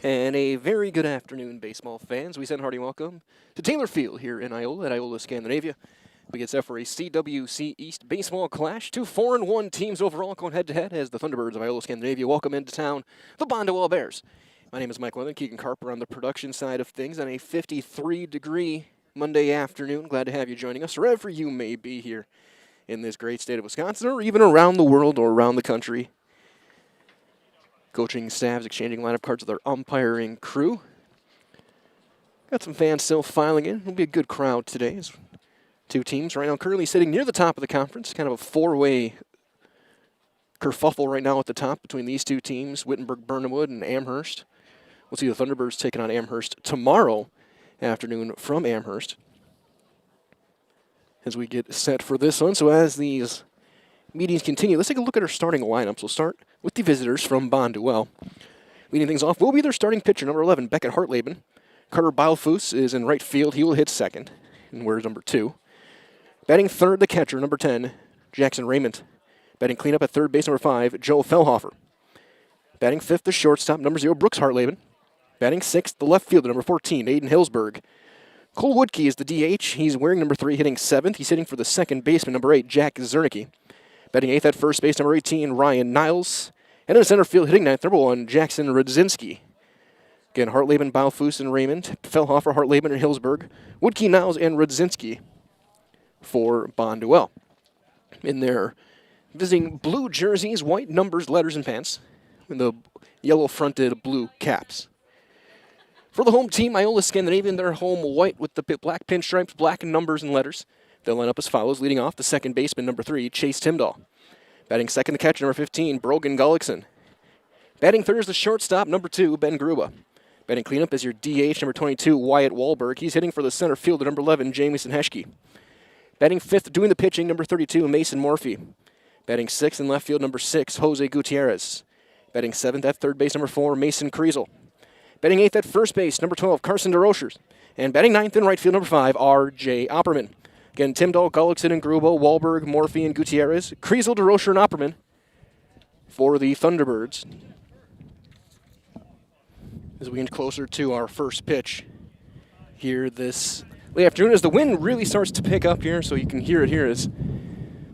And a very good afternoon, baseball fans. We send hearty welcome to Taylor Field here in Iola at Iola-Scandinavia. We get set for a CWC East baseball clash. Two 4-1 teams overall going head-to-head as the Thunderbirds of Iola-Scandinavia welcome into town the Bonduel Bears. My name is Mike Leather, Keegan Carper on the production side of things on a 53-degree Monday afternoon. Glad to have you joining us wherever you may be here in this great state of Wisconsin or even around the world or around the country. Coaching staffs exchanging lineup cards with our umpiring crew. Got some fans still filing in. It'll be a good crowd today. As two teams right now currently sitting near the top of the conference. Kind of a four-way kerfuffle right now at the top between these two teams, Wittenberg-Burnhamwood and Amherst. We'll see the Thunderbirds taking on Amherst tomorrow afternoon from Amherst as we get set for this one. So as these meetings continue, let's take a look at our starting lineups. We'll start with the visitors from Bonduel. Leading things off will be their starting pitcher, number 11, Beckett Hartleben. Carter Balfus is in right field. He will hit second and wears number 2. Batting third, the catcher, number 10, Jackson Raymond. Batting cleanup at third base, number 5, Joe Fellhofer. Batting fifth, the shortstop, number 0, Brooks Hartleben. Batting sixth, the left fielder, number 14, Aiden Hillsberg. Cole Woodkey is the DH. He's wearing number 3, hitting 7th. He's hitting for the second baseman, number 8, Jack Zernicki. Batting 8th at first base, number 18, Ryan Niles. And in center field, hitting 9th, number 1, Jackson Rudzinski. Again, Hartleben, Balfus, and Raymond. Fellhofer, Hartleben, and Hillsberg. Woodkey, Niles, and Rudzinski for Bonduel. In their visiting blue jerseys, white numbers, letters, and pants, and the yellow-fronted blue caps. For the home team, Iola-Scandinavia, they're home white with the black pinstripes, black numbers, and letters. They'll line up as follows. Leading off, the second baseman, number 3, Chase Timdahl. Batting second, the catcher, number 15, Brogan Gullickson. Batting third is the shortstop, number 2, Ben Gruba. Batting cleanup is your DH, number 22, Wyatt Wahlberg. He's hitting for the center fielder, number 11, Jamison Heschke. Batting fifth, doing the pitching, number 32, Mason Morphy. Batting sixth in left field, number 6, Jose Gutierrez. Batting seventh at third base, number 4, Mason Kriesel. Batting eighth at first base, number 12, Carson DeRochers. And batting ninth in right field, number 5, R.J. Opperman. Again, Timdahl, Gullickson, and Grubo, Wahlberg, Morphy, and Gutierrez. Kriesel, DeRocher, and Opperman for the Thunderbirds. As we get closer to our first pitch here this late afternoon, as the wind really starts to pick up here, so you can hear it here, as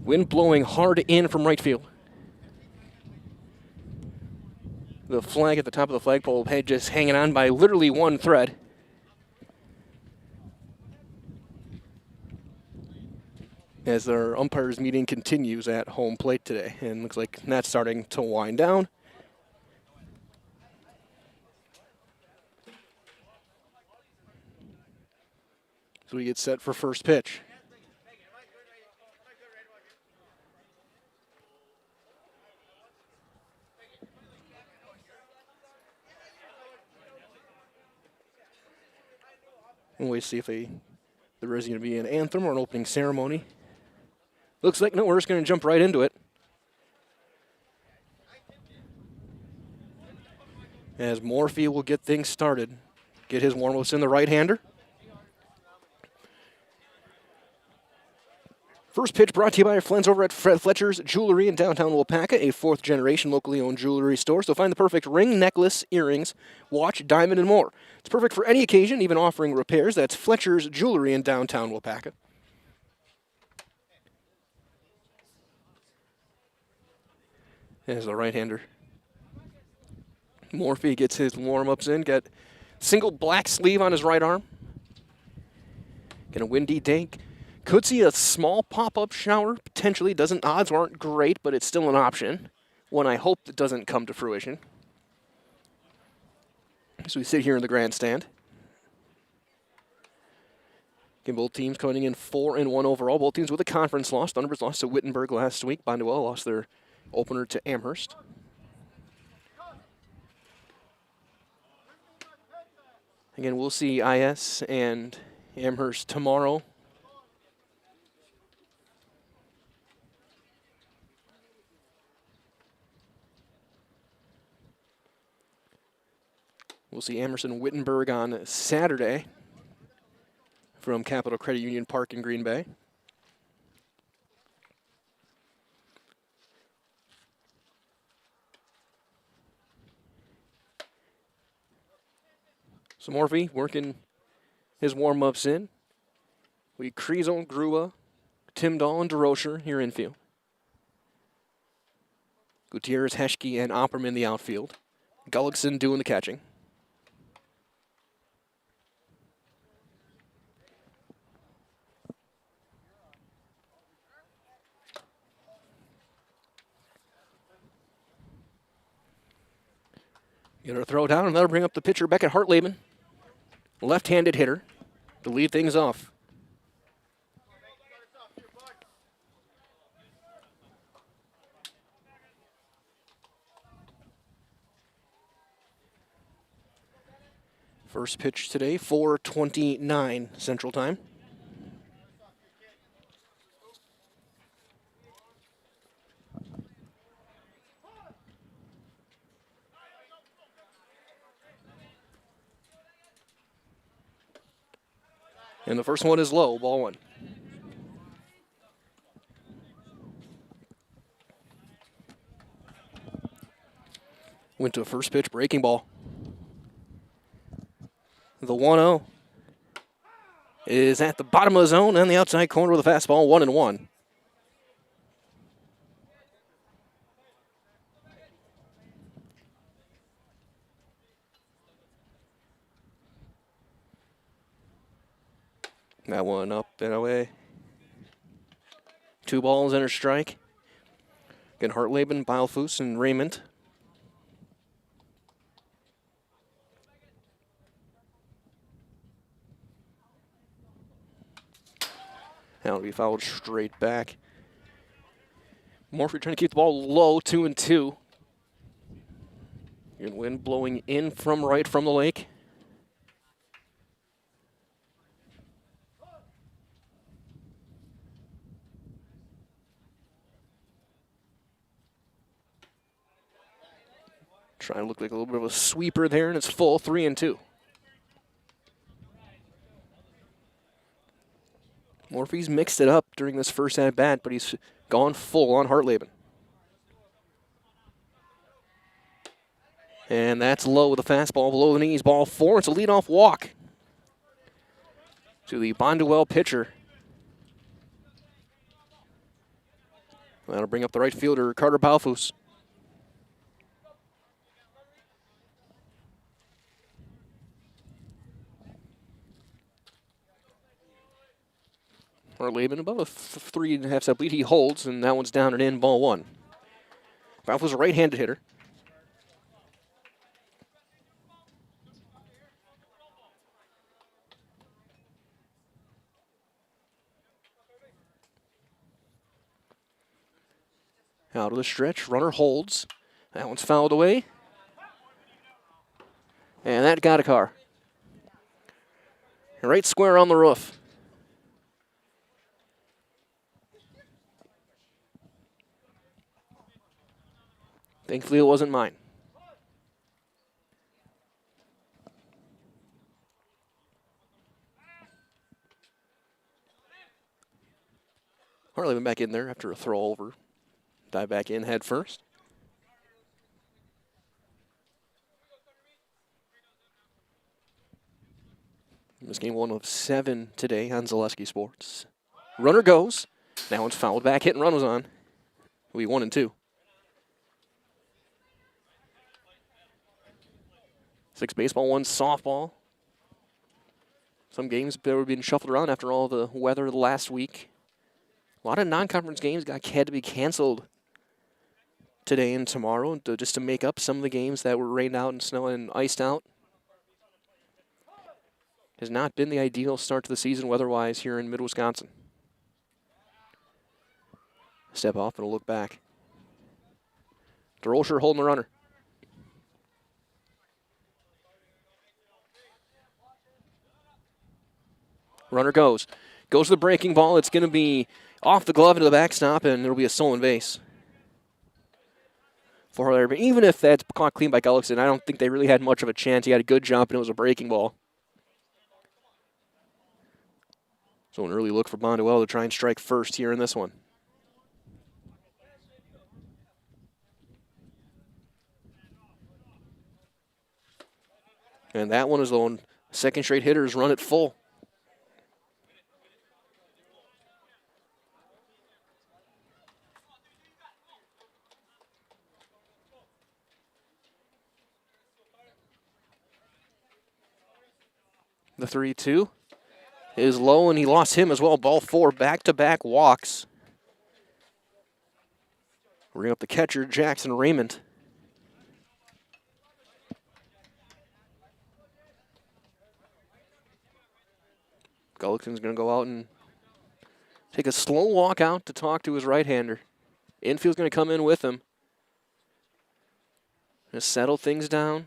wind blowing hard in from right field. The flag at the top of the flagpole head just hanging on by literally one thread. As our umpires meeting continues at home plate today, and looks like that's starting to wind down. So we get set for first pitch. And we see if there is going to be an anthem or an opening ceremony. Looks like no, we're just going to jump right into it. As Morphy will get things started. Get his warm-ups in, the right-hander. First pitch brought to you by our friends over at Fletcher's Jewelry in downtown Waupaca, a 4th-generation locally owned jewelry store. So find the perfect ring, necklace, earrings, watch, diamond, and more. It's perfect for any occasion, even offering repairs. That's Fletcher's Jewelry in downtown Waupaca. There's the right-hander. Morphy gets his warm-ups in. Got single black sleeve on his right arm. Got a windy day. Could see a small pop-up shower, potentially. Odds aren't great, but it's still an option. One I hope that doesn't come to fruition. So we sit here in the grandstand. Again, both teams coming in 4-1 overall. Both teams with a conference loss. Thunderbirds lost to Wittenberg last week. Bonduel lost their opener to Amherst. Again, we'll see IS and Amherst tomorrow We'll see Emerson Wittenberg on Saturday from Capital Credit Union Park in Green Bay. So Morphy working his warm-ups in. We Kriesel, Grua, Timdahl, and DeRocher here infield. Gutierrez, Heschke, and Opperman the outfield. Gullickson doing the catching. Gonna throw down, and that'll bring up the pitcher Beckett Hartleben. Left-handed hitter to lead things off. First pitch today, 4:29 Central Time. And the first one is low, ball one. Went to a first pitch, breaking ball. The 1-0 is at the bottom of the zone on the outside corner with a fastball, 1-1. That one up and away. 2 balls and a strike. Again, Hartleben, Beilfuss, and Raymond. That'll be fouled straight back. Morphy trying to keep the ball low, 2-2. Wind blowing in from right from the lake. Trying to look like a little bit of a sweeper there, and it's full, 3-2. Morphy's mixed it up during this first at-bat, but he's gone full on Hartleben. And that's low with a fastball below the knees. Ball 4. It's a leadoff walk to the Bonduel pitcher. That'll bring up the right fielder, Carter Beilfuss. Hartleben above a 3.5 step lead. He holds, and that one's down and in, ball 1. Beilfuss a right-handed hitter. Out of the stretch, runner holds. That one's fouled away. And that got a car. Right square on the roof. Thankfully, it wasn't mine. Hartleben back in there after a throw over. Dive back in head first. This game 1 of 7 today on Zaleski Sports. Runner goes. That one's fouled back. Hit and run was on. It'll be 1-2. 6 baseball, 1 softball. Some games that were being shuffled around after all the weather last week. A lot of non-conference games had to be canceled today and tomorrow just to make up some of the games that were rained out and snow and iced out. Has not been the ideal start to the season weather-wise here in mid-Wisconsin. Step off and a look back. DeRocher holding the runner. Runner goes. Goes to the breaking ball. It's going to be off the glove into the backstop, and it'll be a stolen base. for her. But even if that's caught clean by Gullickson, I don't think they really had much of a chance. He had a good jump, and it was a breaking ball. So an early look for Bonduel to try and strike first here in this one. And that one is the one. Second straight hitters run it full. The 3-2 is low, and he lost him as well. Ball 4, back-to-back walks. Bring up the catcher, Jackson Raymond. Gullickson's going to go out and take a slow walk out to talk to his right-hander. Infield's going to come in with him. Just settle things down.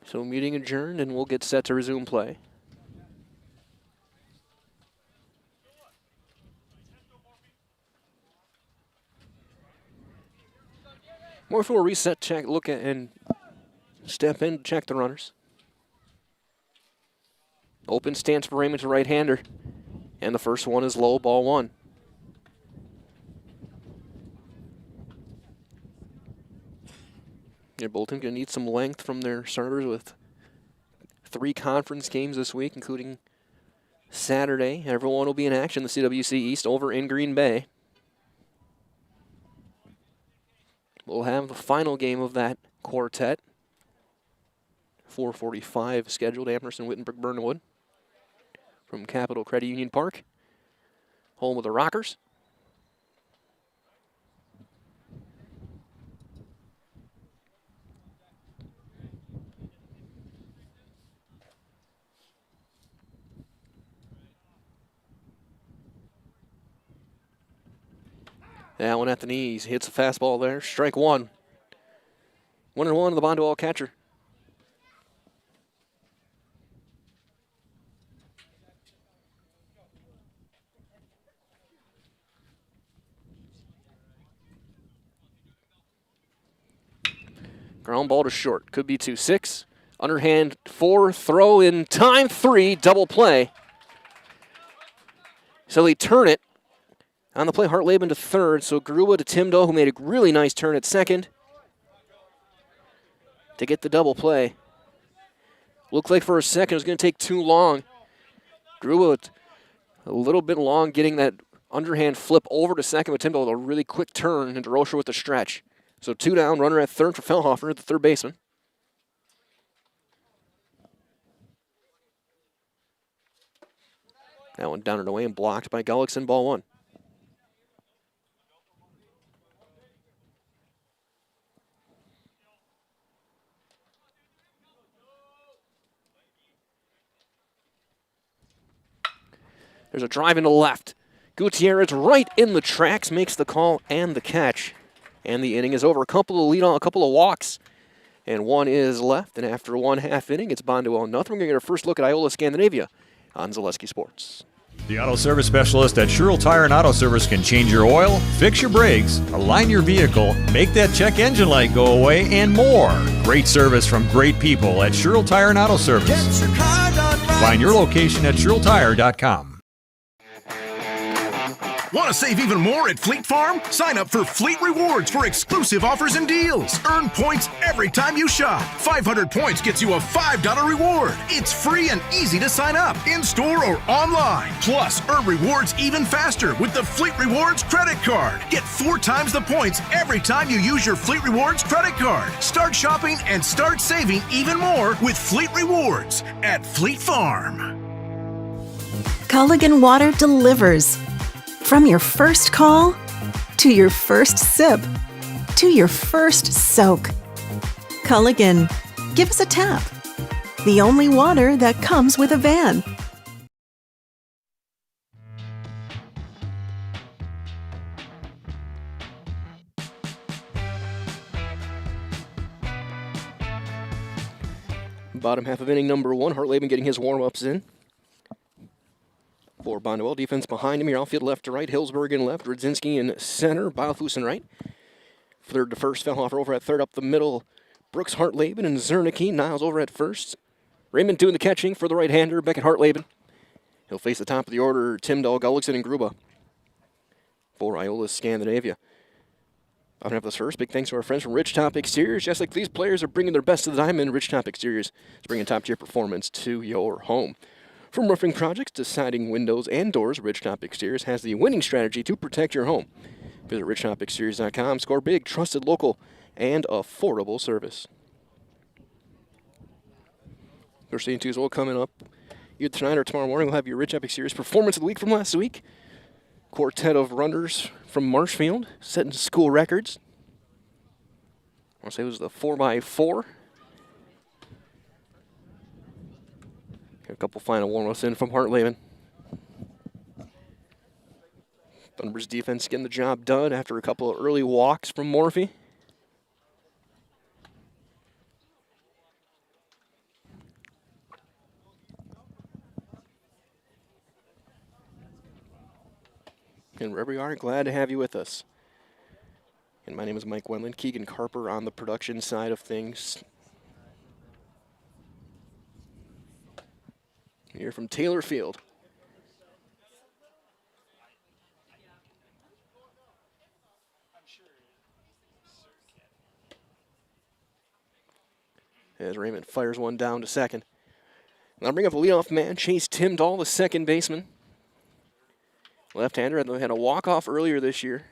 So meeting adjourned, and we'll get set to resume play. Morphy will reset, check, look at, and step in, check the runners. Open stance for Raymond to right-hander. And the first one is low, ball 1. Yeah, Bolton going to need some length from their starters with 3 conference games this week, including Saturday. Everyone will be in action, the CWC East over in Green Bay. We'll have the final game of that quartet. 4:45 scheduled, Amherst, Wittenberg, Burnwood from Capital Credit Union Park, home of the Rockers. That one at the knees, hits a fastball there, strike 1. 1-1 to the Bonduel catcher. Ground ball to short, could be 2-6. Underhand 4, throw in time 3, double play. So they turn it. On the play, Hartleben to third, so Gruba to Timdo, who made a really nice turn at second to get the double play. Looked like for a second it was going to take too long. Gruba a little bit long getting that underhand flip over to second with Timdo with a really quick turn, and DeRocher with the stretch. So 2 down, runner at third for Fellhofer, the third baseman. That one down and away and blocked by Gullickson, ball 1. There's a drive into left. Gutierrez right in the tracks, makes the call and the catch. And the inning is over. A couple of walks, and one is left. And after 1/2 inning, it's Bonduel nothing. We're going to get our first look at Iola-Scandinavia on Zaleski Sports. The auto service specialist at Sherrill Tire and Auto Service can change your oil, fix your brakes, align your vehicle, make that check engine light go away, and more. Great service from great people at Sherrill Tire and Auto Service. Find your location at SherrillTire.com. Want to save even more at Fleet Farm? Sign up for Fleet Rewards for exclusive offers and deals. Earn points every time you shop. 500 points gets you a $5 reward. It's free and easy to sign up, in-store or online. Plus, earn rewards even faster with the Fleet Rewards credit card. Get 4 times the points every time you use your Fleet Rewards credit card. Start shopping and start saving even more with Fleet Rewards at Fleet Farm. Culligan Water delivers. From your first call, to your first sip, to your first soak. Culligan, give us a tap. The only water that comes with a van. Bottom half of inning number 1. Hartleben getting his warm-ups in. For Bonduel, defense behind him here, outfield left to right. Hillsberg in left, Rudzinski in center, Bilefus in right. Third to first, Fellhofer over at third, up the middle. Brooks, Hartleben, and Zernicke. Niles over at first. Raymond doing the catching for the right-hander, Beckett Hartleben. He'll face the top of the order, Timdahl, Gullikson, and Gruba. For Iola-Scandinavia. I'll have this first. Big thanks to our friends from Ridgetop Exteriors. Just like these players are bringing their best to the diamond, Ridgetop Exteriors is bringing top-tier performance to your home. From roofing projects to siding, windows, and doors, Ridgetop Exteriors has the winning strategy to protect your home. Visit ridgetopexteriors.com. Score big, trusted, local, and affordable service. First 2 as well coming up. Either tonight or tomorrow morning, we'll have your Ridgetop Exteriors Performance of the Week from last week. Quartet of runners from Marshfield, setting school records. I want to say it was the 4x4. Got a couple final warm-ups in from Hartleben. Thunderbirds defense getting the job done after a couple of early walks from Morphy. And wherever you are, glad to have you with us. And my name is Mike Wendland, Keegan Carper on the production side of things. Here from Taylor Field. As Raymond fires one down to second. Now bring up a leadoff man, Chase Timdahl, the second baseman. Left-hander had a walk-off earlier this year.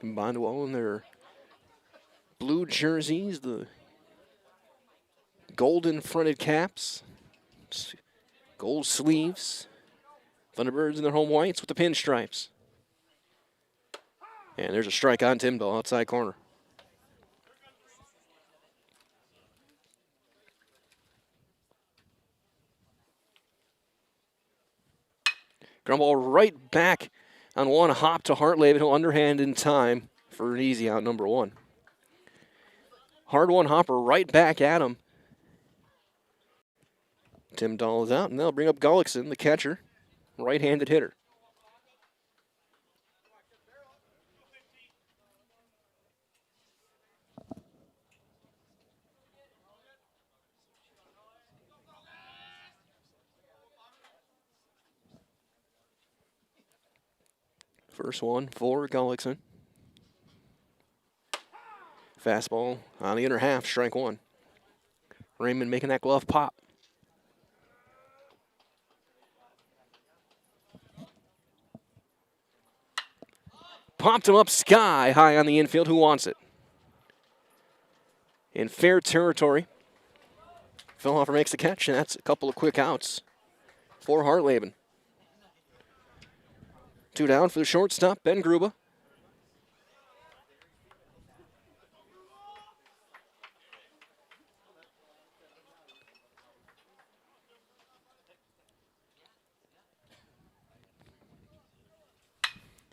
Bonduel in their blue jerseys, the golden fronted caps, gold sleeves. Thunderbirds in their home whites with the pinstripes. And there's a strike on Timdahl, outside corner. Ground ball right back on one hop to Hartleben. He'll underhand in time for an easy out, number 1. Hard one hopper right back at him. Timdahl is out, and they'll bring up Gullikson, the catcher, right-handed hitter. First one for Gullikson. Fastball on the inner half, strike 1. Raymond making that glove pop. Popped him up sky high on the infield. Who wants it? In fair territory. Fellhofer makes the catch, and that's a couple of quick outs for Hartleben. 2 down for the shortstop, Ben Gruba.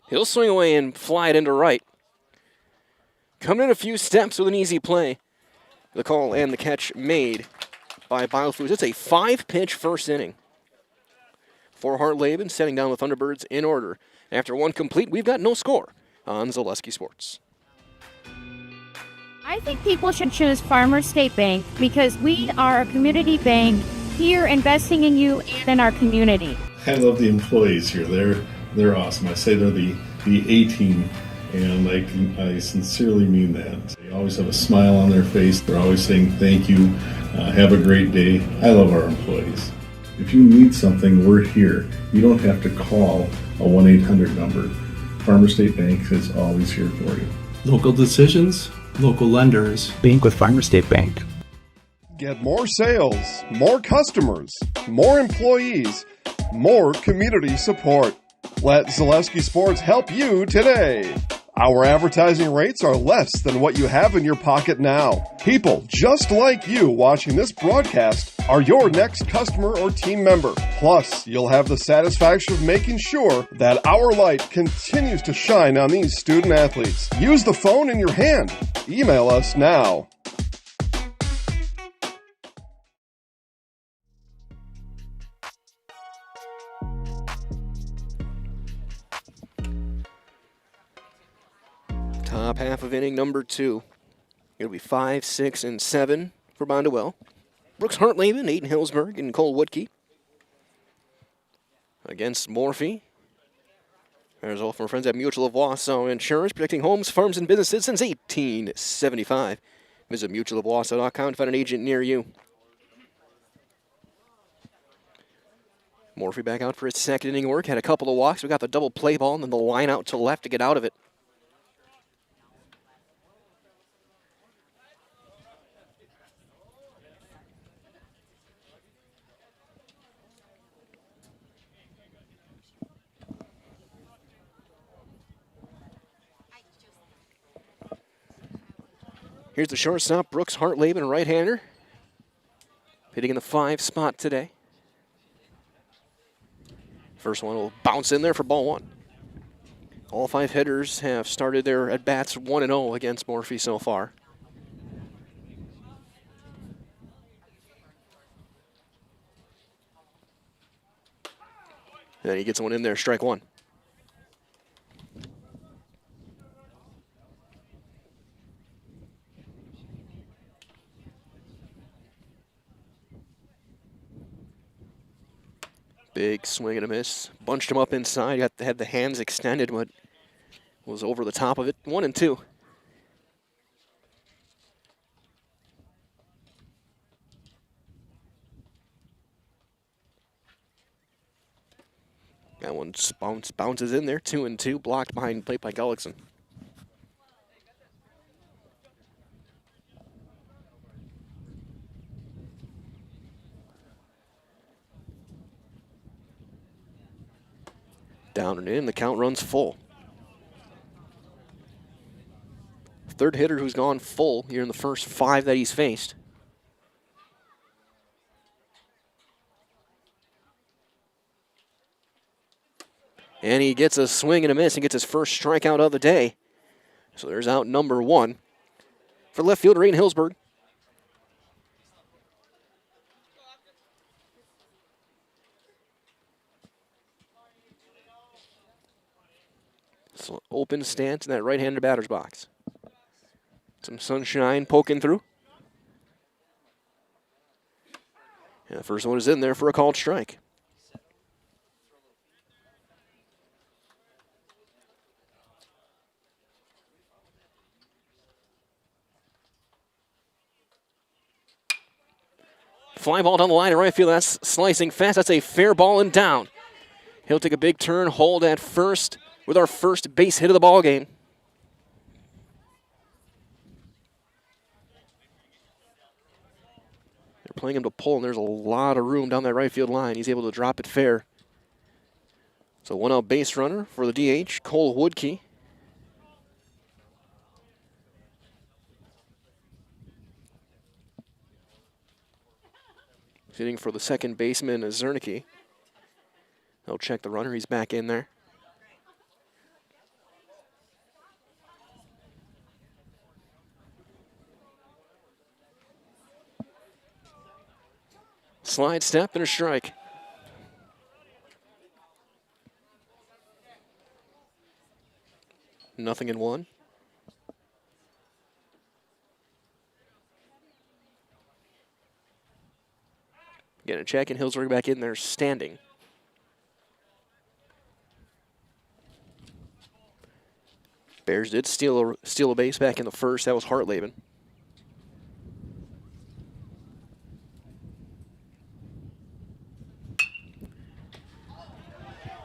He'll swing away and fly it into right. Coming in a few steps with an easy play. The call and the catch made by Bilefus. It's a 5-pitch first inning for Hartleben, setting down the Thunderbirds in order. After one complete, we've got no score on Zaleski Sports. I think people should choose Farmers State Bank because we are a community bank here investing in you and in our community. I love the employees here. They're awesome. I say they're the A-team, and I sincerely mean that. They always have a smile on their face. They're always saying thank you, have a great day. I love our employees. If you need something, we're here. You don't have to call a 1-800 number. Farmers State Bank is always here for you. Local decisions, local lenders. Bank with Farmers State Bank. Get more sales, more customers, more employees, more community support. Let Zaleski Sports help you today. Our advertising rates are less than what you have in your pocket now. People just like you watching this broadcast are your next customer or team member. Plus, you'll have the satisfaction of making sure that our light continues to shine on these student athletes. Use the phone in your hand. Email us now. Top half of inning number 2. It'll be 5, 6, and 7 for Bonduel. Brooks Hartleben, Aiden Hillsberg, and Cole Woodkey against Morphy. There's all from our friends at Mutual of Wausau Insurance, protecting homes, farms, and businesses since 1875. Visit mutualofwausau.com to find an agent near you. Morphy back out for his second inning work. Had a couple of walks. We got the double play ball and then the line out to left to get out of it. Here's the shortstop, Brooks Hartleben, a right-hander. Hitting in the 5 spot today. First one will bounce in there for ball 1. All 5 hitters have started their at-bats 1-0 against Morphy so far. And he gets one in there, strike 1. Big swing and a miss. Bunched him up inside. Had the hands extended, but was over the top of it. 1-2. That one bounces in there. 2-2. Blocked behind plate by Gullickson. Down and in, the count runs full. Third hitter who's gone full here in the first 5 that he's faced. And he gets a swing and a miss and gets his first strikeout of the day. So there's out number 1 for left fielder Aiden Hillsberg. So open stance in that right-handed batter's box. Some sunshine poking through. And the first one is in there for a called strike. Fly ball down the line in right field. That's slicing fast. That's a fair ball and down. He'll take a big turn, hold at first with our first base hit of the ball game. They're playing him to pull, and there's a lot of room down that right field line. He's able to drop it fair. So 1-out base runner for the DH, Cole Woodkey. Hitting for the second baseman is Zernicke. They'll check the runner. He's back in there. Slide step and a strike. Nothing in 1. Getting a check, and Hillsberg back in there standing. Bears did steal a base back in the first. That was Hartleben.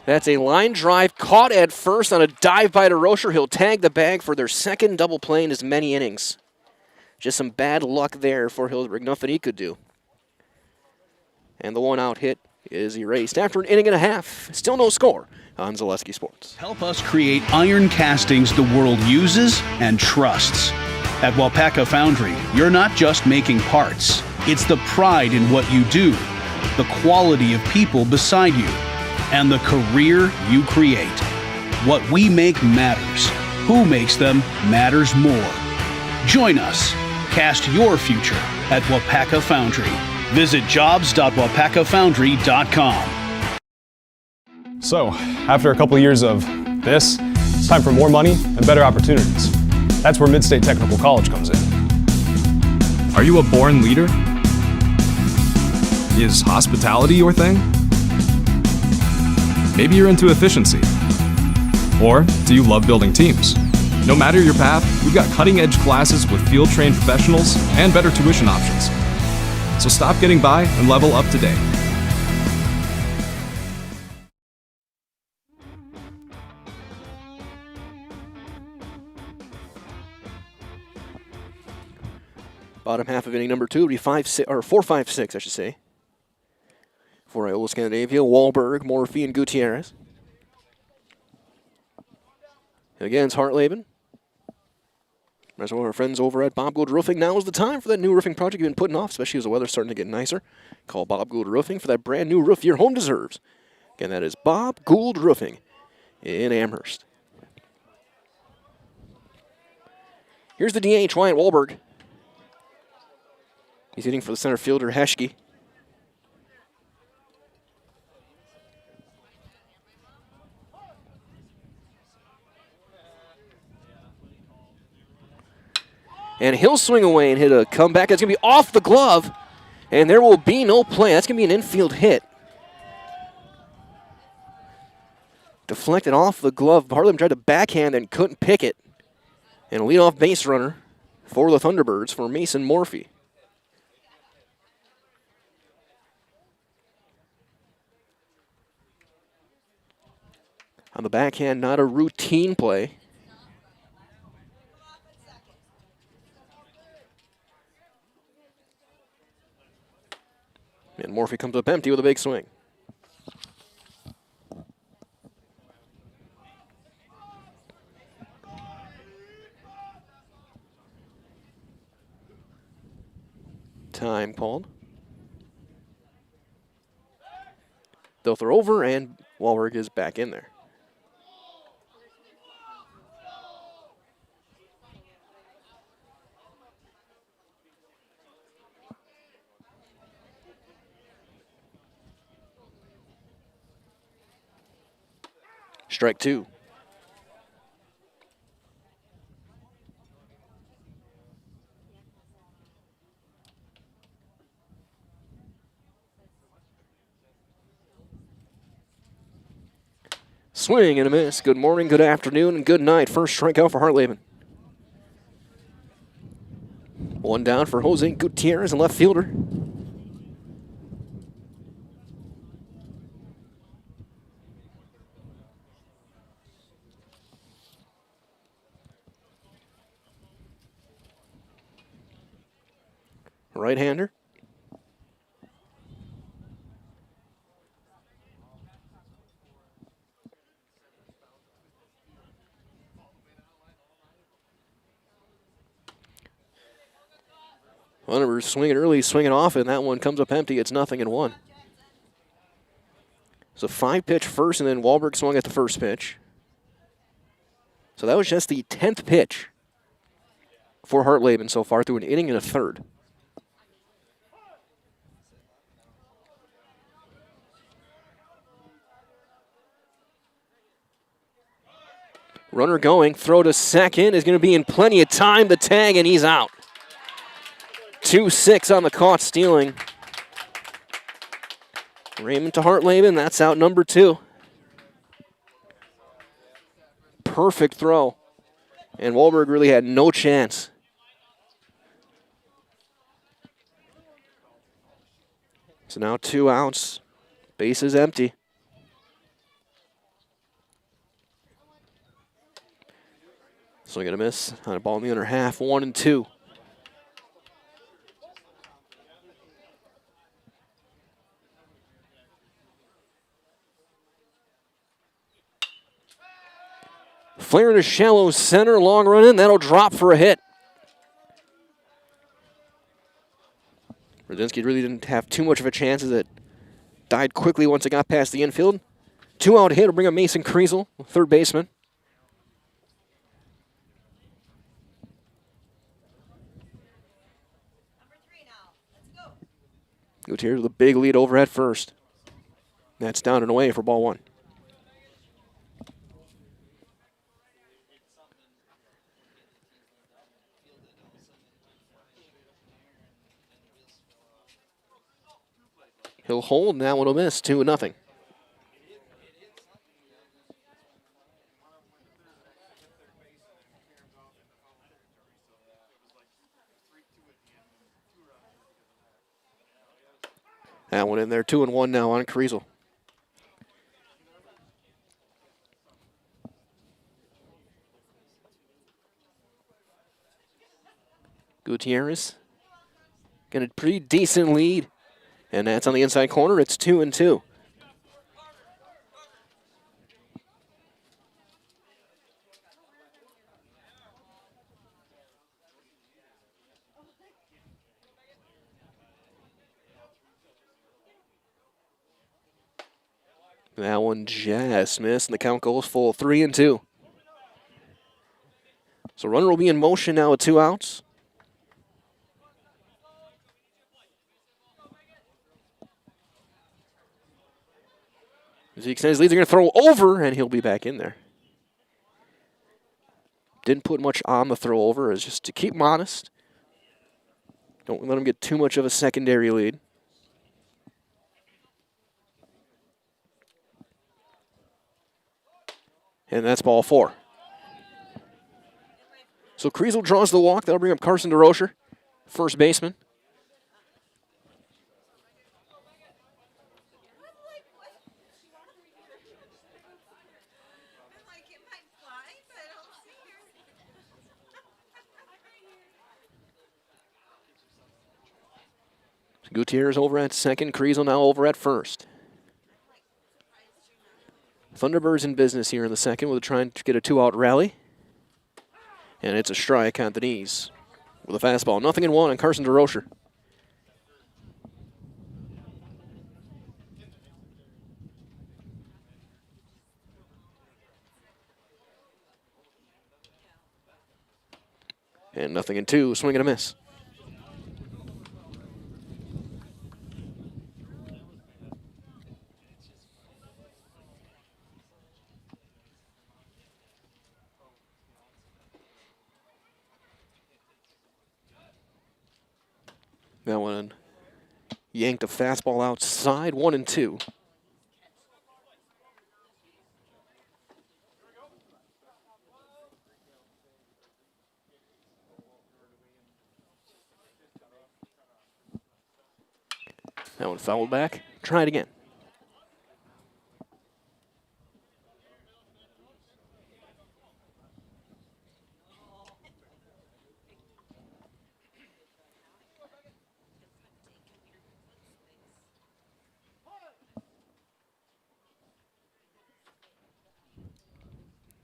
That's a line drive caught at first on a dive by DeRocher. He'll tag the bag for their second double play in as many innings. Just some bad luck there for Hillsberg. Nothing he could do. And the 1-out hit is erased after an inning and a half. Still no score on Zaleski Sports. Help us create iron castings the world uses and trusts. At Wapaka Foundry, you're not just making parts. It's the pride in what you do, the quality of people beside you, and the career you create. What we make matters. Who makes them matters more. Join us. Cast your future at Wapaka Foundry. Visit jobs.wapakafoundry.com. So, after a couple years of this, it's time for more money and better opportunities. That's where Mid-State Technical College comes in. Are you a born leader? Is hospitality your thing? Maybe you're into efficiency. Or do you love building teams? No matter your path, we've got cutting-edge classes with field-trained professionals and better tuition options. So stop getting by and level up today. Bottom half of inning number 2 would be 4-5-6, I should say. For Iola-Scandinavia, Wahlberg, Morphy, and Gutierrez. Again, it's Hartleben. As one of our friends over at Bob Gould Roofing, now is the time for that new roofing project you've been putting off, especially as the weather's starting to get nicer. Call Bob Gould Roofing for that brand new roof your home deserves. Again, that is Bob Gould Roofing in Amherst. Here's the DH, Wyatt Wahlberg. He's hitting for the center fielder, Heschke. And he'll swing away and hit a comeback. It's going to be off the glove, and there will be no play. That's going to be an infield hit. Deflected off the glove. Harlem tried to backhand and couldn't pick it. And a leadoff base runner for the Thunderbirds for Mason Morphy. On the backhand, not a routine play. And Morphy comes up empty with a big swing. Time called. They'll throw over, and Wahlberg is back in there. Strike 2. Swing and a miss. Good morning, good afternoon, and good night. First strikeout for Hartleben. One down for Jose Gutierrez, and left fielder. Right-hander. Thunderbirds swinging early, swinging off, and that one comes up empty. It's 0-1. So 5-pitch first, and then Wahlberg swung at the first pitch. So that was just the 10th pitch for Hartleben so far through an inning and a third. Runner going, throw to second is going to be in plenty of time. The tag, and he's out. 2-6 on the caught stealing. Raymond to Hartleben, that's out number 2. Perfect throw. And Wahlberg really had no chance. So now 2 outs. Base is empty. Swing and a miss on a ball in the other half, 1-2. Flare to shallow center, long run in, that'll drop for a hit. Brzezinski really didn't have too much of a chance as it died quickly once it got past the infield. 2-out hit will bring up Mason Kriesel, third baseman. Gutierrez with a big lead over at first. That's down and away for ball one. He'll hold, now it'll miss, 2-0. That one in there, 2-1 now on Kriesel. Gutierrez got a pretty decent lead, and that's on the inside corner. It's 2-2. That one just missed, and the count goes full, 3-2. So runner will be in motion now with 2 outs. As he extends his lead, they're going to throw over, and he'll be back in there. Didn't put much on the throw over, as just to keep him honest. Don't let him get too much of a secondary lead. And that's ball 4. So Kriesel draws the walk. That'll bring up Carson DeRocher, first baseman. Gutierrez over at second, Kriesel now over at first. Thunderbirds in business here in the second with trying to get a 2-out rally. And it's a strike on the knees with a fastball. 0-1 on Carson DeRocher. And 0-2, swing and a miss. That one yanked a fastball outside, 1-2. That one fouled back. Try it again.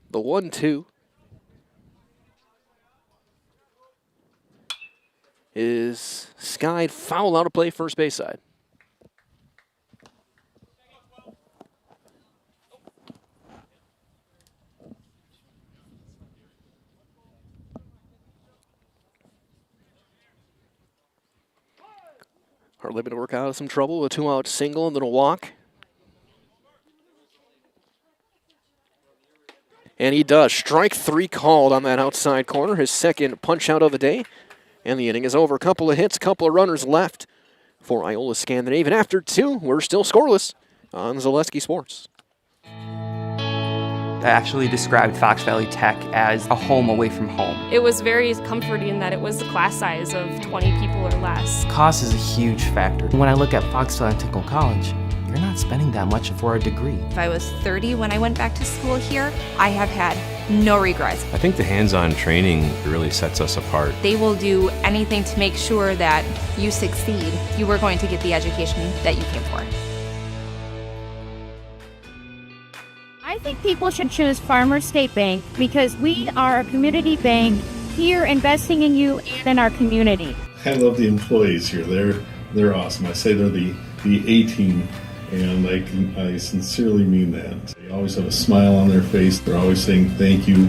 The 1-2 is skied, foul out of play, first base side. Hardly been to work out of some trouble with a 2-out single and then a walk. And he does. Strike 3 called on that outside corner. His second punch out of the day. And the inning is over. A couple of hits, couple of runners left for Iola-Scandinavia. And after 2, we're still scoreless on Zaleski Sports. I actually described Fox Valley Tech as a home away from home. It was very comforting that it was a class size of 20 people or less. Cost is a huge factor. When I look at Fox Valley Technical College, you're not spending that much for a degree. If I was 30 when I went back to school here, I have had no regrets. I think the hands-on training really sets us apart. They will do anything to make sure that you succeed. You are going to get the education that you came for. I think people should choose Farmers State Bank because we are a community bank here investing in you and in our community. I love the employees here. They're awesome. I say they're the A team, and I sincerely mean that. They always have a smile on their face. They're always saying thank you.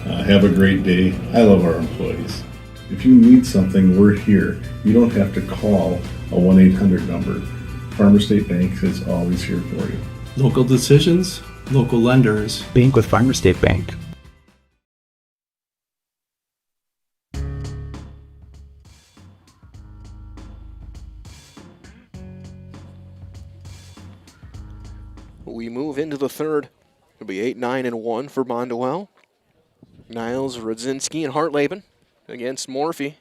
Have a great day. I love our employees. If you need something, we're here. You don't have to call a 1-800 number. Farmers State Bank is always here for you. Local decisions, local lenders. Bank with Farmers State Bank. We move into the third. It'll be 8-9-1 for Bonduel. Niles, Rodzinski, and Hartleben against Morphy.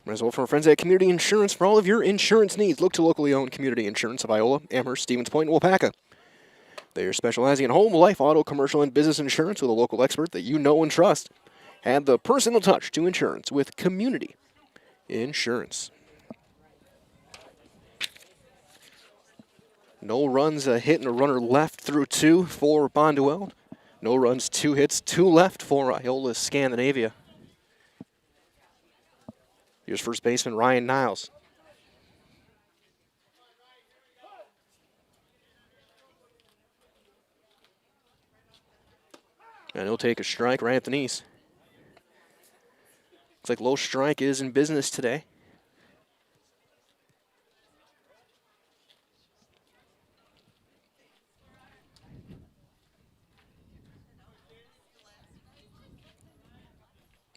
As well from our friends at Community Insurance for all of your insurance needs. Look to locally owned Community Insurance of Iola, Amherst, Stevens Point, and Wapaka. They are specializing in home, life, auto, commercial, and business insurance with a local expert that you know and trust. Add the personal touch to insurance with Community Insurance. No runs, a hit, and a runner left through 2 for Bonduel. No runs, 2 hits, 2 left for Iola-Scandinavia. Here's first baseman Ryan Niles. And he'll take a strike right at the knees. Looks like low strike is in business today.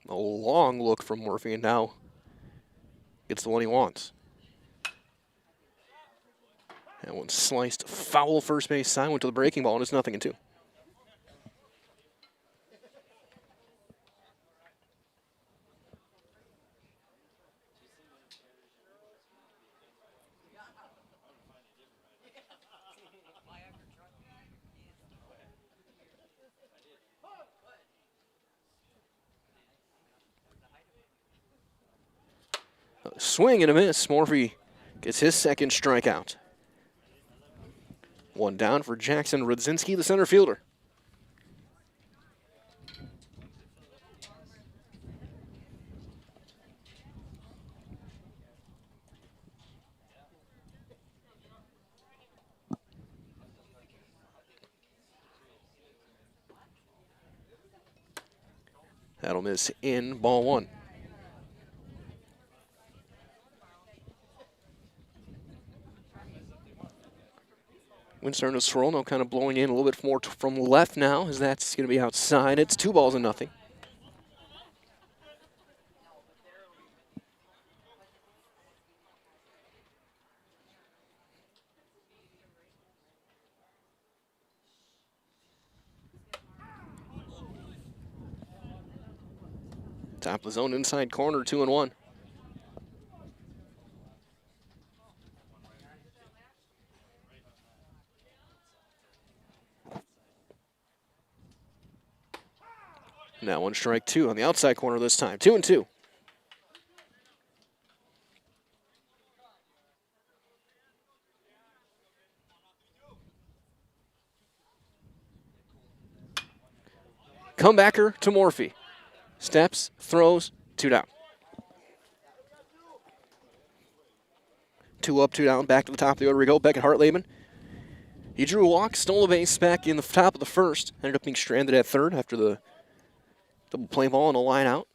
A long look from Murphy, and now gets the one he wants. That one sliced foul first base side, went to the breaking ball, and it's 0-2. Swing and a miss. Morphy gets his second strikeout. One down for Jackson Rodzinski, the center fielder. That'll miss in ball 1. Wind starting to swirl, now kind of blowing in a little bit more from left now, as that's going to be outside. It's 2-0. Top of the zone, inside corner, 2-1. Now 1 strike 2 on the outside corner this time, 2-2. Comebacker to Morphy. Steps, throws, 2 down. 2 up, 2 down, back to the top of the order we go. Beckett Hartleben. He drew a walk, stole a base back in the top of the first. Ended up being stranded at third after the double play ball and a line out.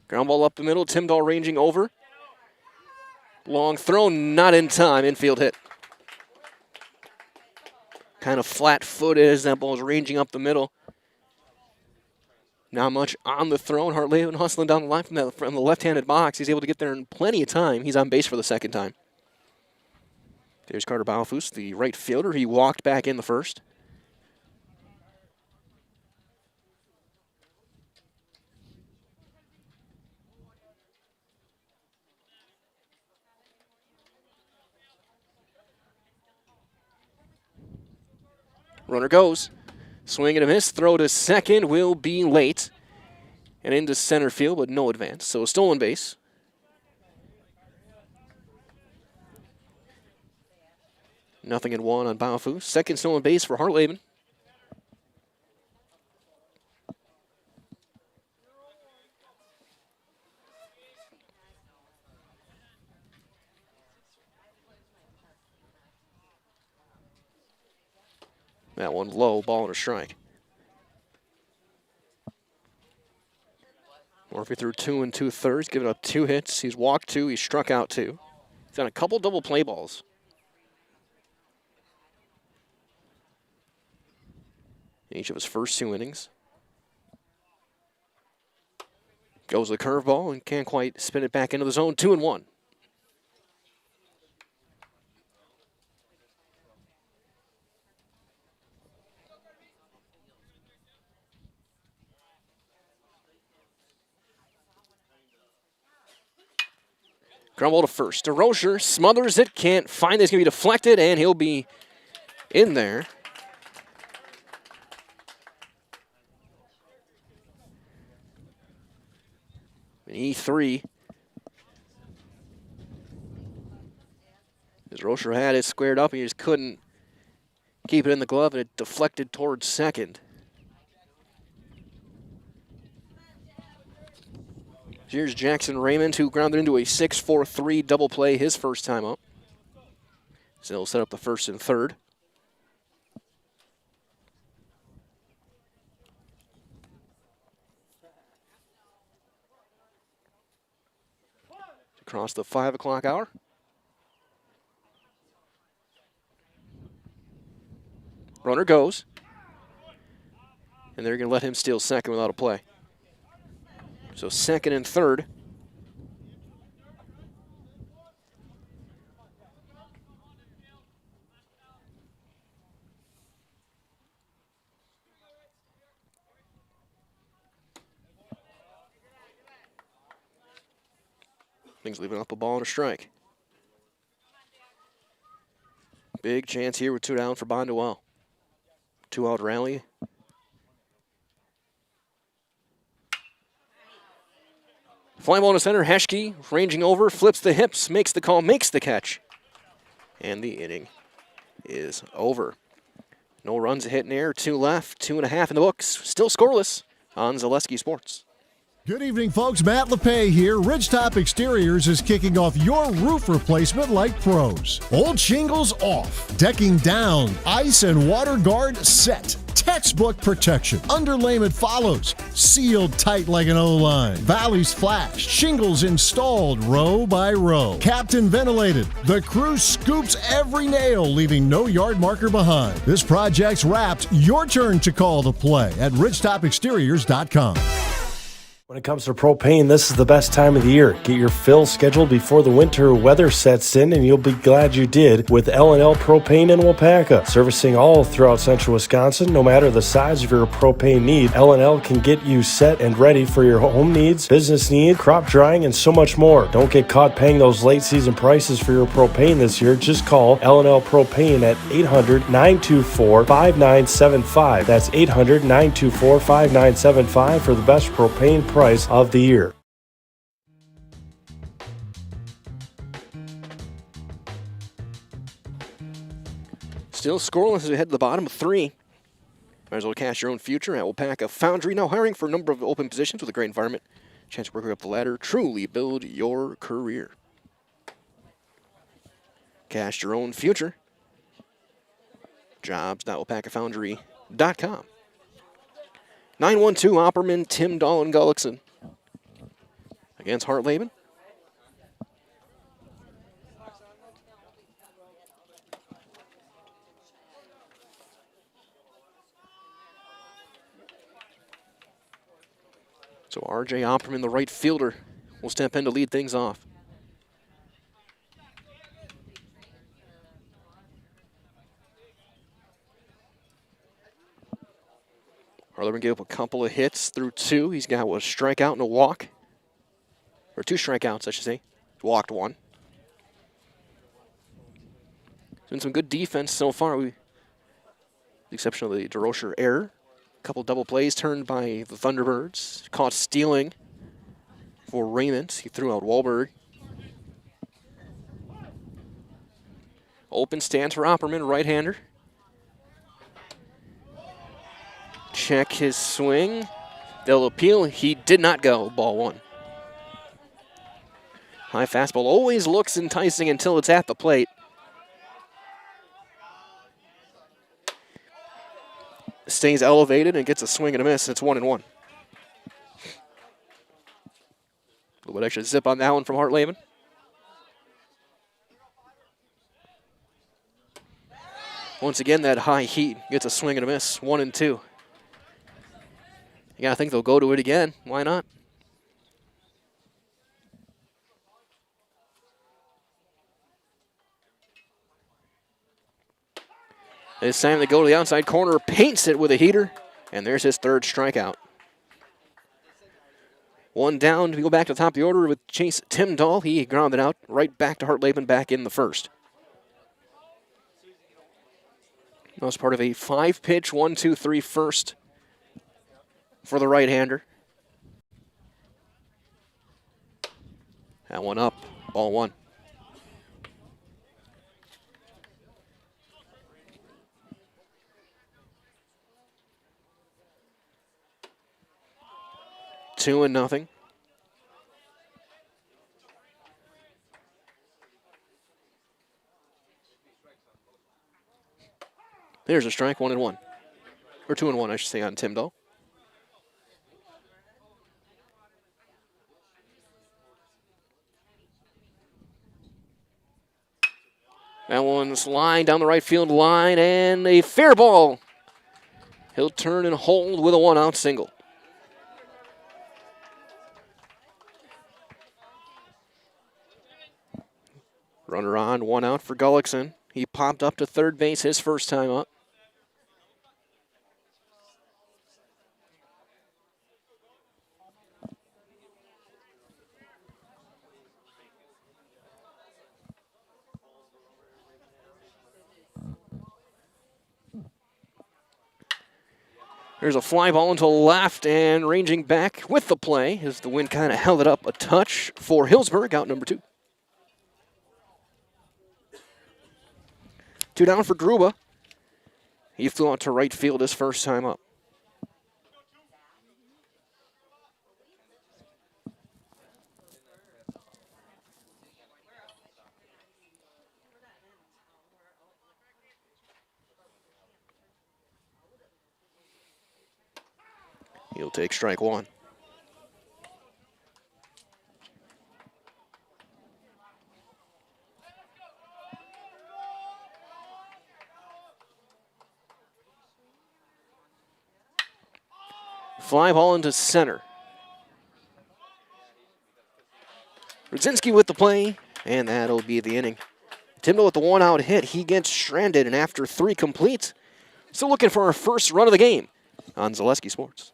Ground ball up the middle, Timdahl ranging over. Long throw, not in time, infield hit. Kind of flat-footed as that ball is ranging up the middle. Not much on the throw, and Hartleben hustling down the line from the left-handed box. He's able to get there in plenty of time. He's on base for the second time. There's Carter Balfus, the right fielder. He walked back in the first. Runner goes. Swing and a miss. Throw to second will be late. And into center field, but no advance. So a stolen base. Nothing in one on Baofu. Second stolen base for Hartleben. That one low, ball and a strike. Murphy threw 2 2/3, giving up 2 hits. He's walked 2, he's struck out 2. He's done a couple double play balls. In each of his first 2 innings. Goes the curveball and can't quite spin it back into the zone. 2-1. Ground ball to first. DeRocher smothers it, can't find it. It's going to be deflected, and he'll be in there. An E3. As Rocher had it squared up, he just couldn't keep it in the glove, and it deflected towards second. Here's Jackson Raymond, who grounded into a 6-4-3 double play his first time up. So he'll set up the first and third. Across the 5 o'clock hour. Runner goes. And they're going to let him steal second without a play. So second and third. Things leaving up a ball and a strike. Big chance here with 2 down for Bonduel. 2-out rally. Fly ball to center. Heschke ranging over, flips the hips, makes the call, makes the catch. And the inning is over. No runs, a hit in the air, 2 left, 2.5 in the books. Still scoreless on Zaleski Sports. Good evening, folks. Matt LePay here. Ridgetop Exteriors is kicking off your roof replacement like pros. Old shingles off, decking down, ice and water guard set. Textbook protection. Underlayment follows. Sealed tight like an O-line. Valleys flashed. Shingles installed row by row. Captain ventilated. The crew scoops every nail, leaving no yard marker behind. This project's wrapped. Your turn to call the play at ridgetopexteriors.com. When it comes to propane, this is the best time of the year. Get your fill scheduled before the winter weather sets in, and you'll be glad you did with L&L Propane in Waupaca. Servicing all throughout central Wisconsin, no matter the size of your propane need, L&L can get you set and ready for your home needs, business needs, crop drying, and so much more. Don't get caught paying those late season prices for your propane this year. Just call L&L Propane at 800-924-5975. That's 800-924-5975 for the best propane price of the year. Still scoreless as we head to the bottom of 3. Might as well cash your own future at Waupaca Foundry. Now hiring for a number of open positions with a great environment. Chance to work up the ladder. Truly build your career. Cash your own future. Jobs.waupacafoundry.com. 9-1-2 Opperman, Tim Dahl, and Gullickson against Hartleben. So R.J. Opperman, the right fielder, will step in to lead things off. Hartleben gave up a couple of hits through 2. He's got a strikeout and a walk. Or 2 strikeouts, I should say. Walked 1. It's been some good defense so far. the exception of the DeRocher error. A couple double plays turned by the Thunderbirds. Caught stealing for Raymond. He threw out Wahlberg. Open stance for Opperman, right-hander. Check his swing. They'll appeal. He did not go. Ball one. High fastball always looks enticing until it's at the plate. Stays elevated and gets a swing and a miss. It's 1-1. A little bit extra zip on that one from Hartleben. Once again, that high heat gets a swing and a miss. 1-2. You gotta think they'll go to it again. Why not? This time they go to the outside corner, paints it with a heater, and there's his third strikeout. One down, we go back to the top of the order with Chase Timdahl. He grounded out right back to Hartleben back in the first. That was part of a 5-pitch 1-2-3 first for the right-hander. That one up, ball one. 2-0. There's a strike, 1-1. Or 2-1, I should say, on Timdahl. That one's lined down the right field line, and a fair ball. He'll turn and hold with a one-out single. Runner on, one out for Gullickson. He popped up to third base his first time up. There's a fly ball into left, and ranging back with the play as the wind kind of held it up a touch for Hillsburg, out number 2. 2 down for Gruba. He flew out to right field his first time up. He'll take strike one. Fly ball into center. Rudzinski with the play, and that'll be the inning. Timdahl with the one-out hit. He gets stranded, and after 3 completes, still looking for our first run of the game on Zaleski Sports.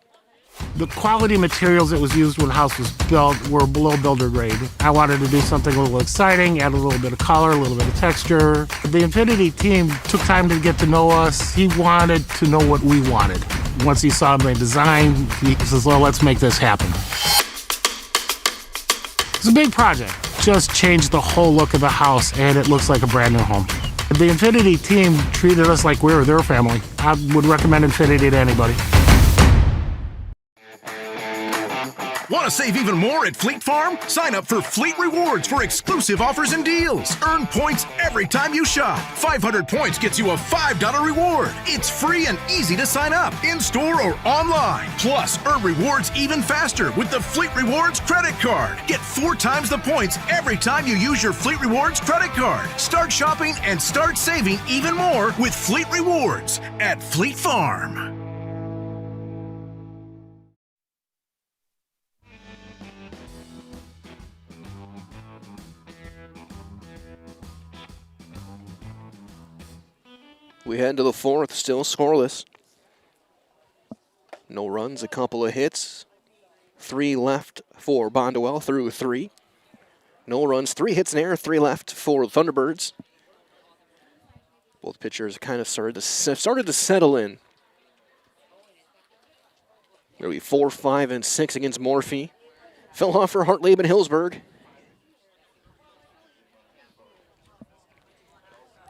The quality materials that was used when the house was built were below builder grade. I wanted to do something a little exciting, add a little bit of color, a little bit of texture. The Infinity team took time to get to know us. He wanted to know what we wanted. Once he saw my design, he says, well, let's make this happen. It's a big project. Just changed the whole look of the house, and it looks like a brand new home. The Infinity team treated us like we were their family. I would recommend Infinity to anybody. Want to save even more at Fleet Farm? Sign up for Fleet Rewards for exclusive offers and deals. Earn points every time you shop. 500 points gets you a $5 reward. It's free and easy to sign up, in-store or online. Plus, earn rewards even faster with the Fleet Rewards credit card. Get 4 times the points every time you use your Fleet Rewards credit card. Start shopping and start saving even more with Fleet Rewards at Fleet Farm. We head to the 4th, still scoreless. No runs, a couple of hits. 3 left for Bonduel through 3. No runs, 3 hits in air, 3 left for the Thunderbirds. Both pitchers kind of started to settle in. There'll be 4, 5, and 6 against Morphy. Fellhofer, Hartleben, Hillsburg.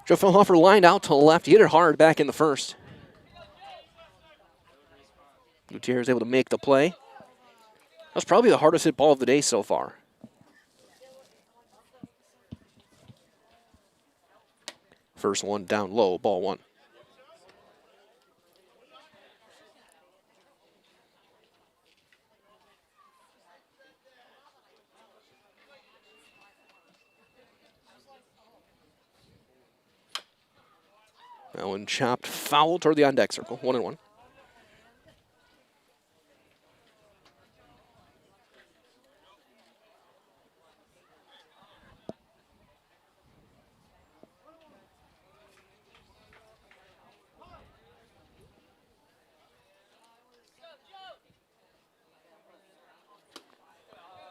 Joe Fellhofer lined out to the left. He hit it hard back in the first. Gutierrez able to make the play. That's probably the hardest hit ball of the day so far. First one down low, ball 1. That one chopped foul toward the on-deck circle, 1-1.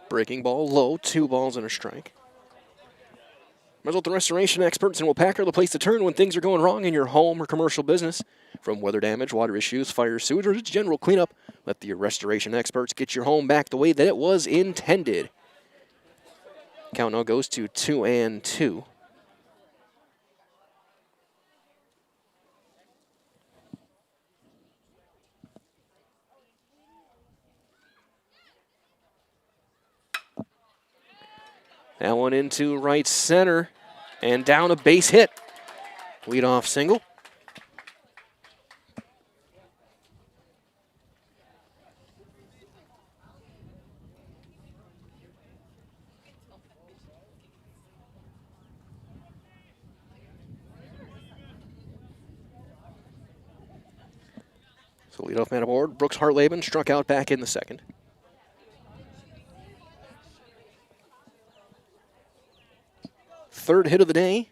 Breaking ball low, 2 balls and a strike. Result the restoration experts in Waupaca are the place to turn when things are going wrong in your home or commercial business. From weather damage, water issues, fire, sewage, or just general cleanup, let the restoration experts get your home back the way that it was intended. Count now goes to 2-2. That one into right center and down, a base hit. Leadoff single. So leadoff man aboard. Brooks Hartleben struck out back in the second. Third hit of the day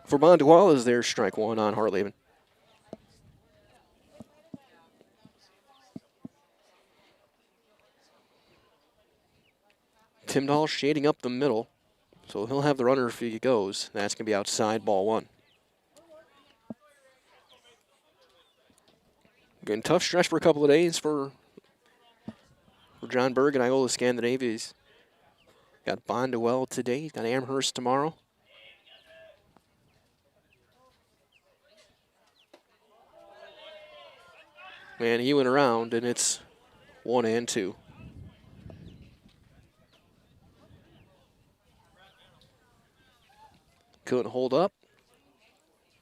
for Bonduel is their strike 1 on Hartleben. Timdahl shading up the middle, so he'll have the runner if he goes. That's going to be outside, ball 1. Again, tough stretch for a couple of days for John Berg and Iola-Scandinavia. He's got Bonduel today. He's got Amherst tomorrow. And he went around, and it's 1-2. Couldn't hold up.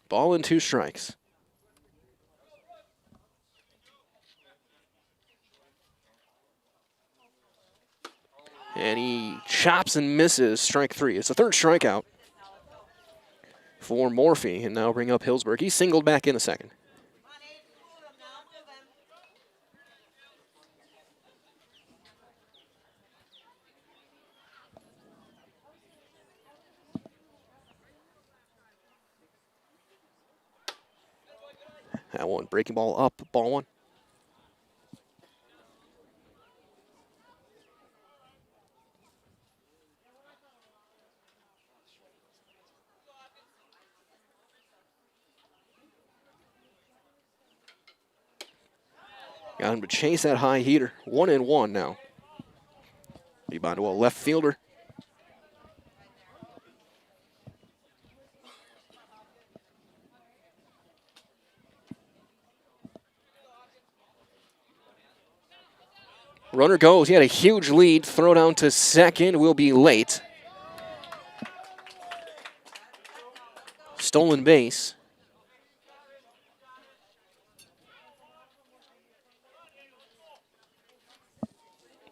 Ball and 2 strikes. And he chops and misses, strike 3. It's the 3rd strikeout for Morphy, and now bring up Hillsburg. He singled back in the second. That one, breaking ball up, ball 1. Got him to chase that high heater. 1-1 now. Bonduel, left fielder. Runner goes. He had a huge lead. Throw down to second will be late. Stolen base.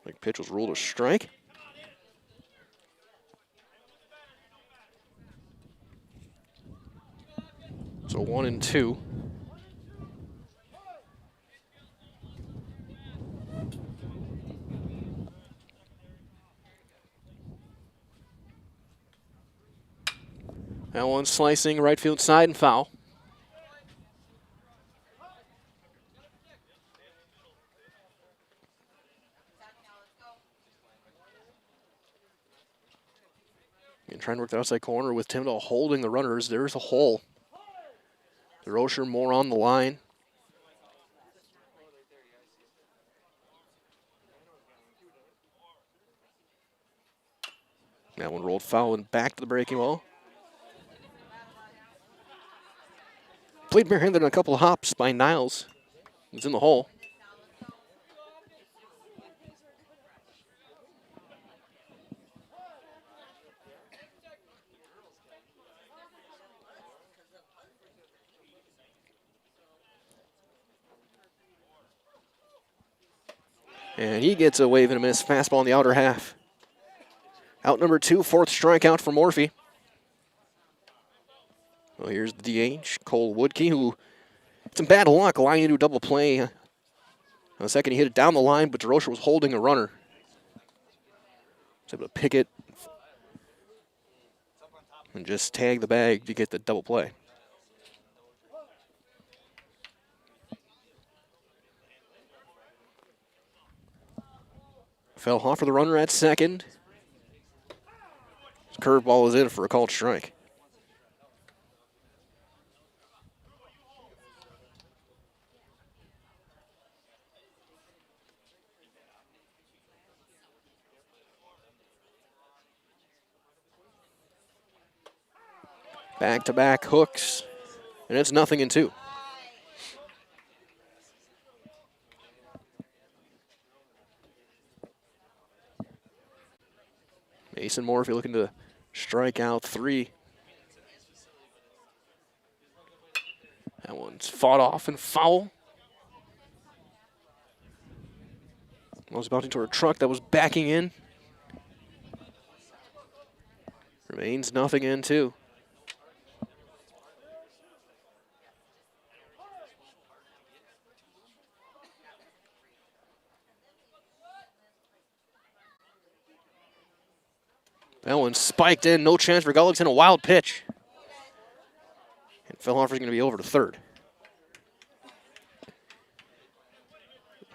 Like pitch was ruled a strike. So 1-2. That one slicing right field side and foul. And trying to work the outside corner with Timdahl holding the runners. There's a hole. DeRocher more on the line. That one rolled foul and back to the breaking ball. Played barehanded on a couple of hops by Niles. He's in the hole. And he gets a wave and a miss. Fastball in the outer half. Out number 2, fourth strikeout for Morphy. Well, here's the DH, Cole Woodkey, who had some bad luck allowing you to double play. On the second, he hit it down the line, but DeRocher was holding a runner. Was able to pick it and just tag the bag to get the double play. Fellhoff for the runner at second. His curveball is in for a called strike. Back-to-back hooks, and it's 0-2. Mason Morphy looking to strike out 3. That one's fought off and foul. I was bouncing toward a truck that was backing in. Remains 0-2. That one spiked in, no chance for Gullickson, a wild pitch. And Fellhofer's going to be over to third.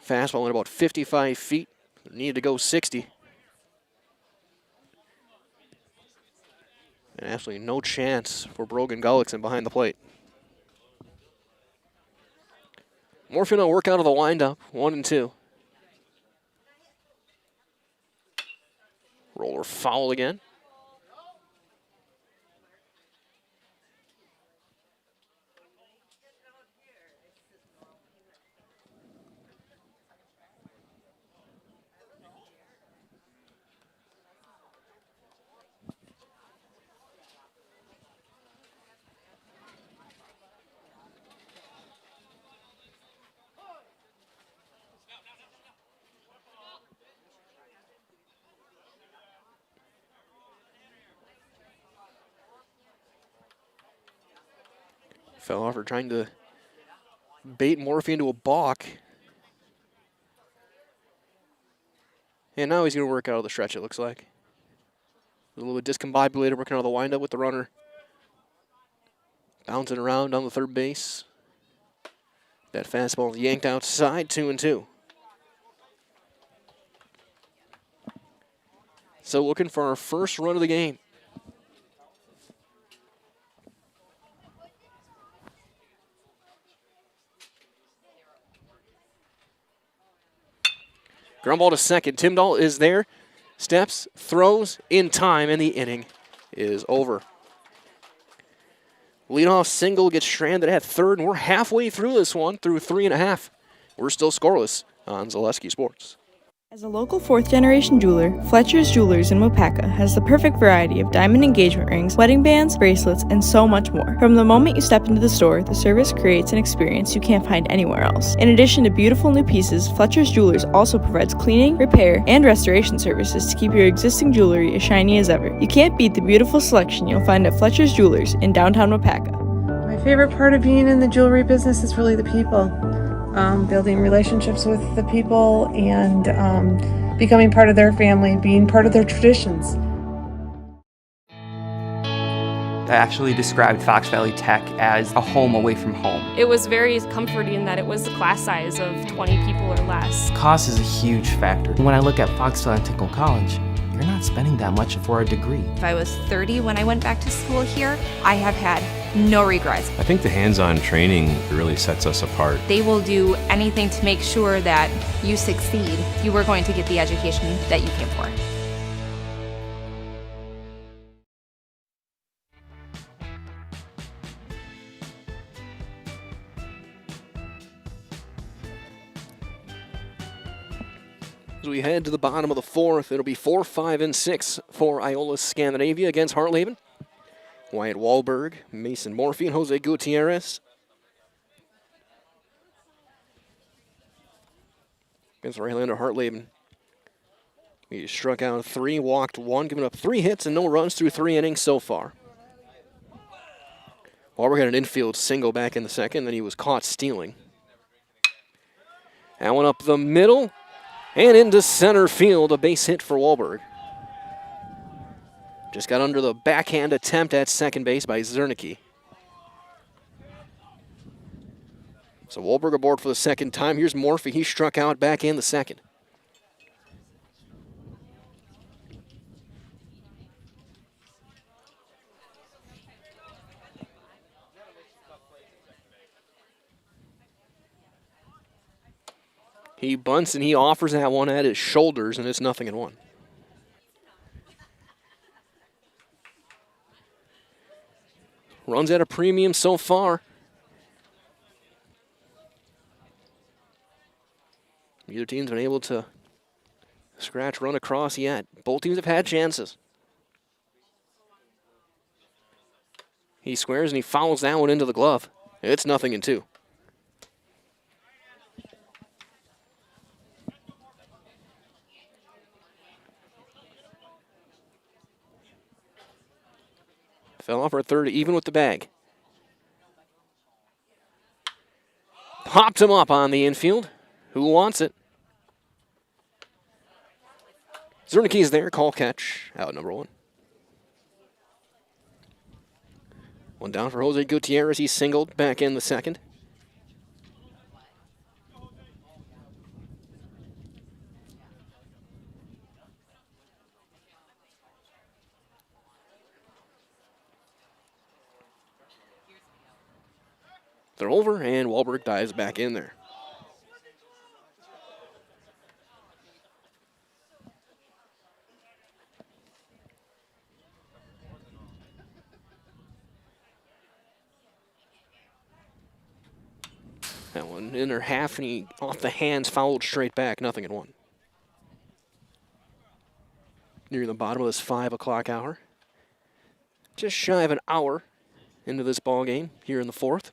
Fastball went about 55 feet, needed to go 60. And absolutely no chance for Brogan Gullickson behind the plate. Morphy will work out of the windup, 1-2. Roller foul again. Fellhofer trying to bait Morphy into a balk. And now he's going to work out of the stretch, it looks like. A little bit discombobulated, working out of the windup with the runner. Bouncing around on the third base. That fastball yanked outside, 2-2. So looking for our first run of the game. Ground ball to second. Timdahl is there. Steps, throws in time, and the inning is over. Leadoff single gets stranded at third, and we're halfway through this one, through 3.5. We're still scoreless on Zaleski Sports. As a local fourth-generation jeweler, Fletcher's Jewelers in Wapaka has the perfect variety of diamond engagement rings, wedding bands, bracelets, and so much more. From the moment you step into the store, the service creates an experience you can't find anywhere else. In addition to beautiful new pieces, Fletcher's Jewelers also provides cleaning, repair, and restoration services to keep your existing jewelry as shiny as ever. You can't beat the beautiful selection you'll find at Fletcher's Jewelers in downtown Wapaka. My favorite part of being in the jewelry business is really the people. Building relationships with the people and becoming part of their family, being part of their traditions. I actually described Fox Valley Tech as a home away from home. It was very comforting that it was a class size of 20 people or less. Cost is a huge factor. When I look at Fox Valley Technical College, you're not spending that much for a degree. If I was 30 when I went back to school here, I have had no regrets. I think the hands-on training really sets us apart. They will do anything to make sure that you succeed. You are going to get the education that you came for. As we head to the bottom of the fourth, it'll be 4, 5, and 6 for Iola-Scandinavia against Hartleben. Wyatt Wahlberg, Mason Morphy, and Jose Gutierrez. Against Rylander Hartleben. He struck out 3, walked 1, giving up 3 hits and no runs through 3 innings so far. Wahlberg had an infield single back in the second, then he was caught stealing. That one up the middle. And into center field, a base hit for Wahlberg. Just got under the backhand attempt at second base by Zernicke. So Wahlberg aboard for the second time. Here's Morphy. He struck out back in the second. He bunts and he offers that one at his shoulders, and it's 0-1. Runs at a premium so far. Neither team's been able to scratch run across yet. Both teams have had chances. He squares and he fouls that one into the glove. It's 0-2. Fell off for a third, even with the bag. Popped him up on the infield. Who wants it? Zernicke's there, call catch, out number 1. One down for Jose Gutierrez, he singled back in the second. They're over, and Wahlberg dives back in there. That one in their half, and he off the hands, fouled straight back, 0-1. Near the bottom of this 5 o'clock hour. Just shy of an hour into this ball game here in the fourth.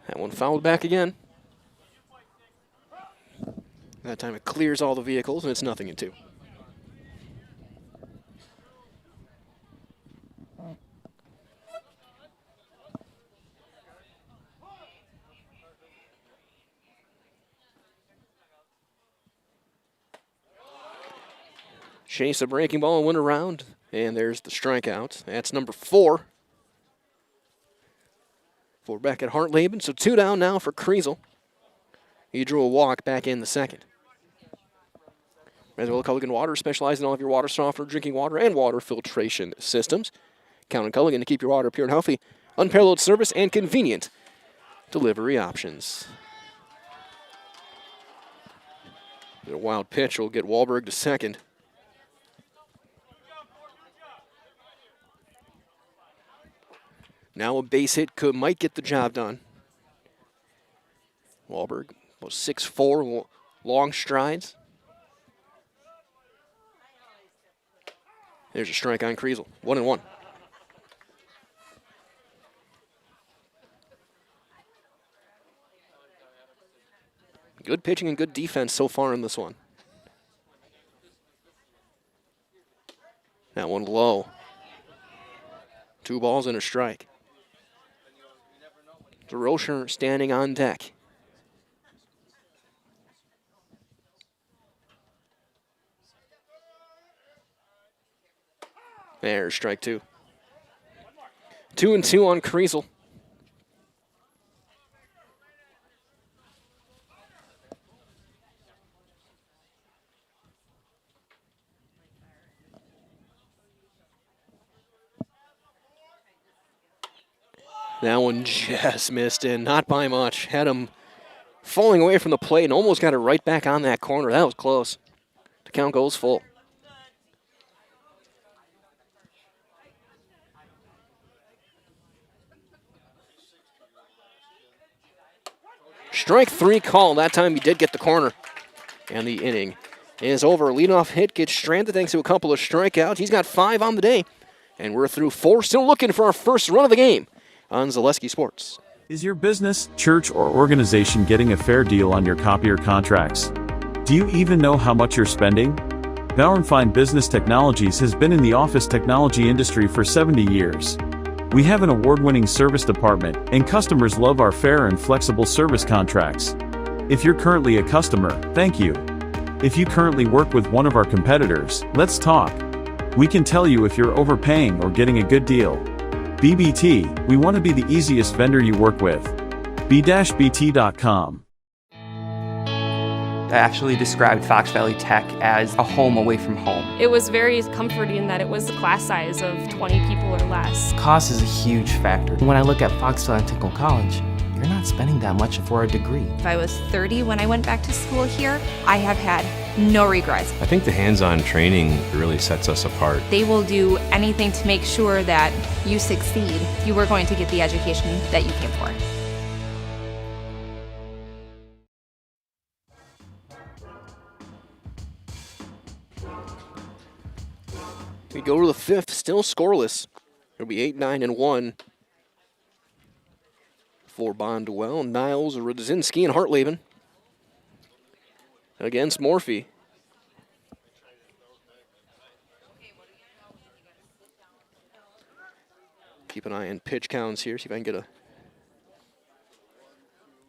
That one fouled back again. That time it clears all the vehicles, and it's 0-2. Chase a breaking ball and win around, and there's the strikeout. That's number 4 for Beckett Hartleben. So 2 down now for Kriesel. He drew a walk back in the second. As well, Culligan Water, specialized in all of your water softener, drinking water, and water filtration systems. Count on Culligan to keep your water pure and healthy. Unparalleled service and convenient delivery options. A wild pitch will get Wahlberg to second. Now a base hit might get the job done. Wahlberg was 6'4", long strides. There's a strike on Kriesel, 1-1. Good pitching and good defense so far in this one. That one low. 2 balls and a strike. DeRocher standing on deck. There's strike 2. 2-2 on Kriesel. That one just missed in, not by much. Had him falling away from the plate and almost got it right back on that corner. That was close. The count goes full. Strike 3 call. That time he did get the corner. And the inning is over. Leadoff hit gets stranded thanks to a couple of strikeouts. He's got 5 on the day. And we're through 4, still looking for our first run of the game on Zaleski Sports. Is your business, church, or organization getting a fair deal on your copier contracts? Do you even know how much you're spending? Bauer & Fine Business Technologies has been in the office technology industry for 70 years. We have an award-winning service department, and customers love our fair and flexible service contracts. If you're currently a customer, thank you. If you currently work with one of our competitors, let's talk. We can tell you if you're overpaying or getting a good deal. BBT, we want to be the easiest vendor you work with. b-bt.com. I actually described Fox Valley Tech as a home away from home. It was very comforting in that it was the class size of 20 people or less. Cost is a huge factor. When I look at Fox Valley Technical College, you're not spending that much for a degree. If I was 30 when I went back to school here, I have had no regrets. I think the hands-on training really sets us apart. They will do anything to make sure that you succeed. You are going to get the education that you came for. We go to the 5th, still scoreless. It'll be 8-9-1 for Bonduel. Niles, Rudzinski, and Hartleben against Morphy. Keep an eye on pitch counts here, see if I can get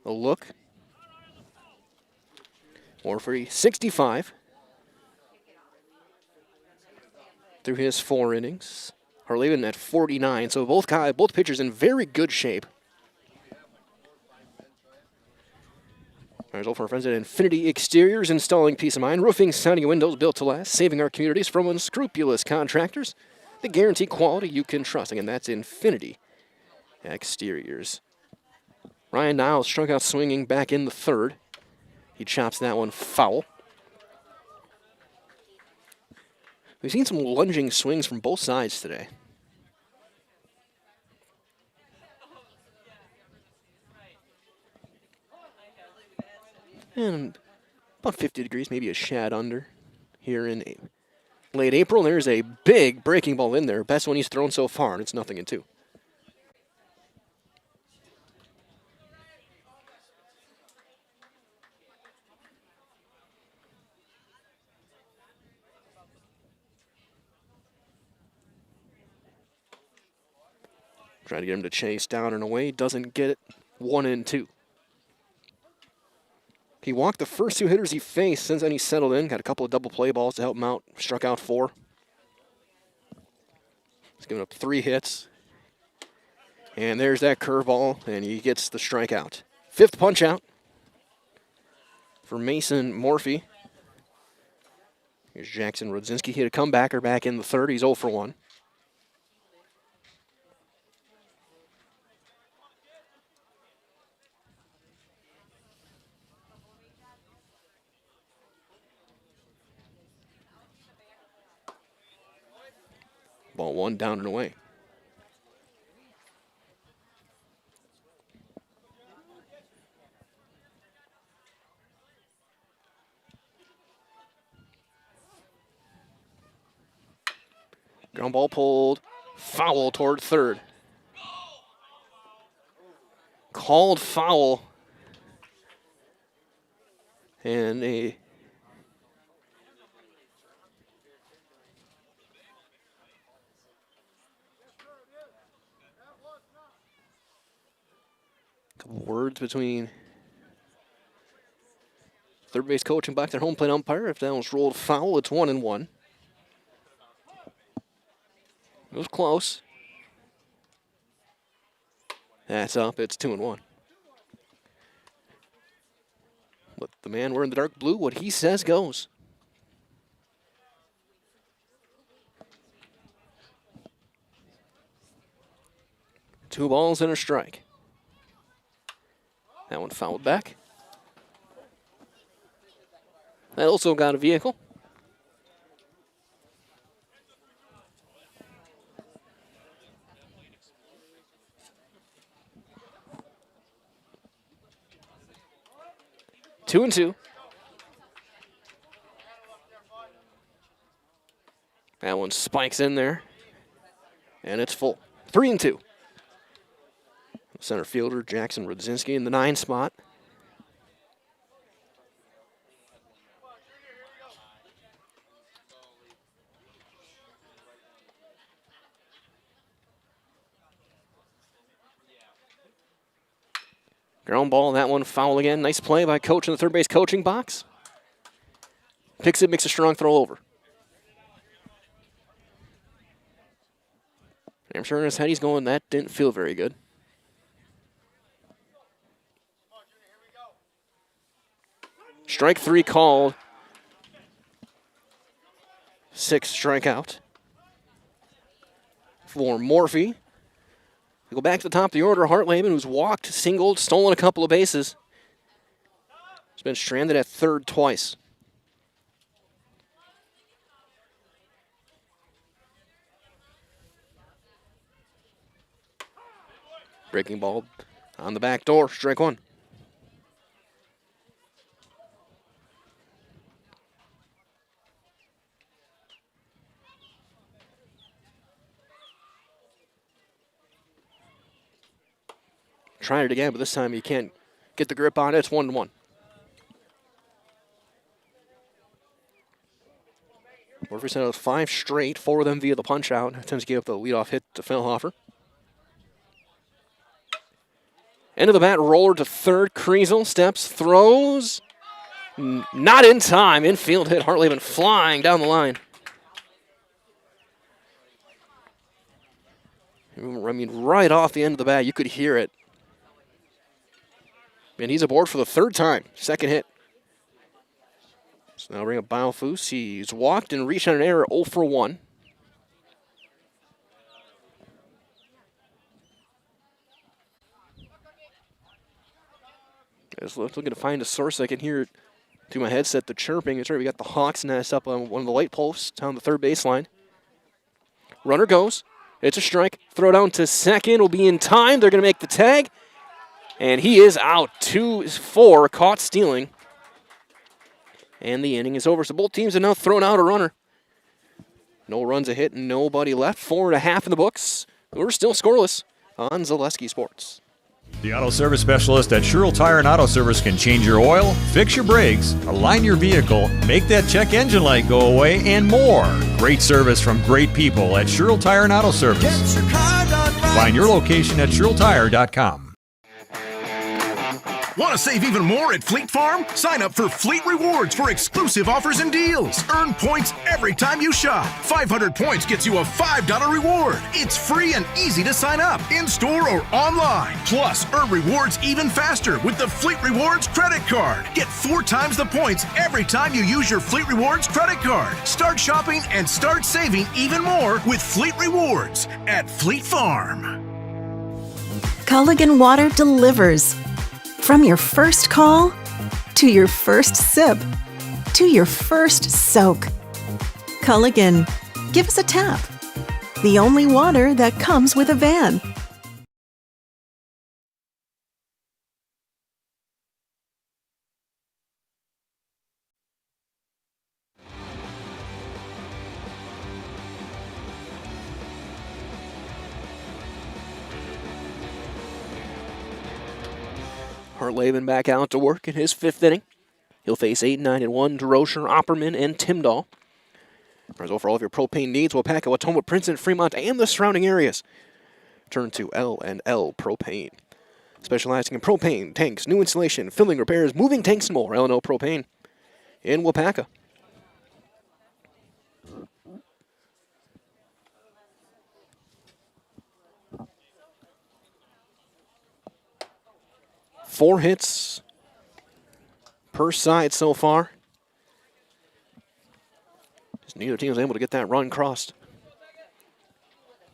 a look. Morphy, 65. Through his 4 innings. Hartleben at 49, so both pitchers in very good shape. There's all for our friends at Infinity Exteriors, installing peace of mind, roofing, siding, and windows built to last, saving our communities from unscrupulous contractors. The guarantee quality you can trust. Again, that's Infinity Exteriors. Ryan Niles struck out swinging back in the 3rd. He chops that one foul. We've seen some lunging swings from both sides today. And about 50 degrees, maybe a shad under here in late April. There's a big breaking ball in there. Best one he's thrown so far, and it's 0-2. Trying to get him to chase down and away. Doesn't get it. 1-2. He walked the first 2 hitters he faced. Since then, he settled in. Got a couple of double play balls to help him out. Struck out 4. He's given up 3 hits. And there's that curveball, and he gets the strikeout. 5th punch out for Mason Morphy. Here's Jackson Rudzinski. He had a comebacker back in the 3rd. He's 0 for 1. Ball 1 down and away. Ground ball pulled. Foul toward 3rd. Called foul. And a couple words between third base coach and back their home plate umpire. If that was rolled foul, it's 1-1. It was close. That's up. It's 2-1. But the man wearing the dark blue, what he says goes. 2 balls and a strike. That one fouled back. That also got a vehicle. Two and two. That one spikes in there, and it's full. 3 and 2. Center fielder Jackson Rudzinski in the 9 spot. Ground ball, that one foul again. Nice play by coach in the third base coaching box. Picks it, makes a strong throw over. I'm sure in his head he's going, that didn't feel very good. Strike 3 called. 6 strikeout for Morphy. We go back to the top of the order. Hartleben, who's walked, singled, stolen a couple of bases. He's been stranded at third twice. Breaking ball on the back door. Strike 1. Trying it again, but this time you can't get the grip on it. It's 1-1. Murphy sent out 5 straight, 4 of them via the punch out. Tends to give up the leadoff hit to Fellhofer. End of the bat, roller to third. Kriesel steps, throws. Not in time. Infield hit. Hartleben flying down the line. I mean, right off the end of the bat, you could hear it. And he's aboard for the 3rd time. 2nd hit. So now bring up Biofus. He's walked and reached on an error, 0 for 1. Just looking to find a source I can hear through my headset, the chirping. It's right, we got the Hawks nest up on one of the light posts down the third baseline. Runner goes. It's a strike. Throw down to second. Will be in time. They're going to make the tag. And he is out. 2-4, caught stealing. And the inning is over. So both teams have now thrown out a runner. No runs a hit, nobody left. 4.5 in the books. We're still scoreless on Zaleski Sports. The auto service specialist at Sherrill Tire and Auto Service can change your oil, fix your brakes, align your vehicle, make that check engine light go away, and more. Great service from great people at Sherrill Tire and Auto Service. Find your location at SherrillTire.com. Want to save even more at Fleet Farm? Sign up for Fleet Rewards for exclusive offers and deals. Earn points every time you shop. 500 points gets you a $5 reward. It's free and easy to sign up, in-store or online. Plus, earn rewards even faster with the Fleet Rewards credit card. Get 4 times the points every time you use your Fleet Rewards credit card. Start shopping and start saving even more with Fleet Rewards at Fleet Farm. Culligan Water delivers. From your first call, to your first sip, to your first soak. Culligan, give us a tap. The only water that comes with a van. Hartleben back out to work in his 5th inning. He'll face 8, 9, and 1, DeRocher, Opperman, and Timdahl. Result for all of your propane needs, Wapaka, Watoma, Princeton, Fremont, and the surrounding areas. Turn to L&L Propane. Specializing in propane, tanks, new installation, filling, repairs, moving tanks, and more. L&L Propane in Wapaka. Four hits per side so far. Just neither team was able to get that run crossed.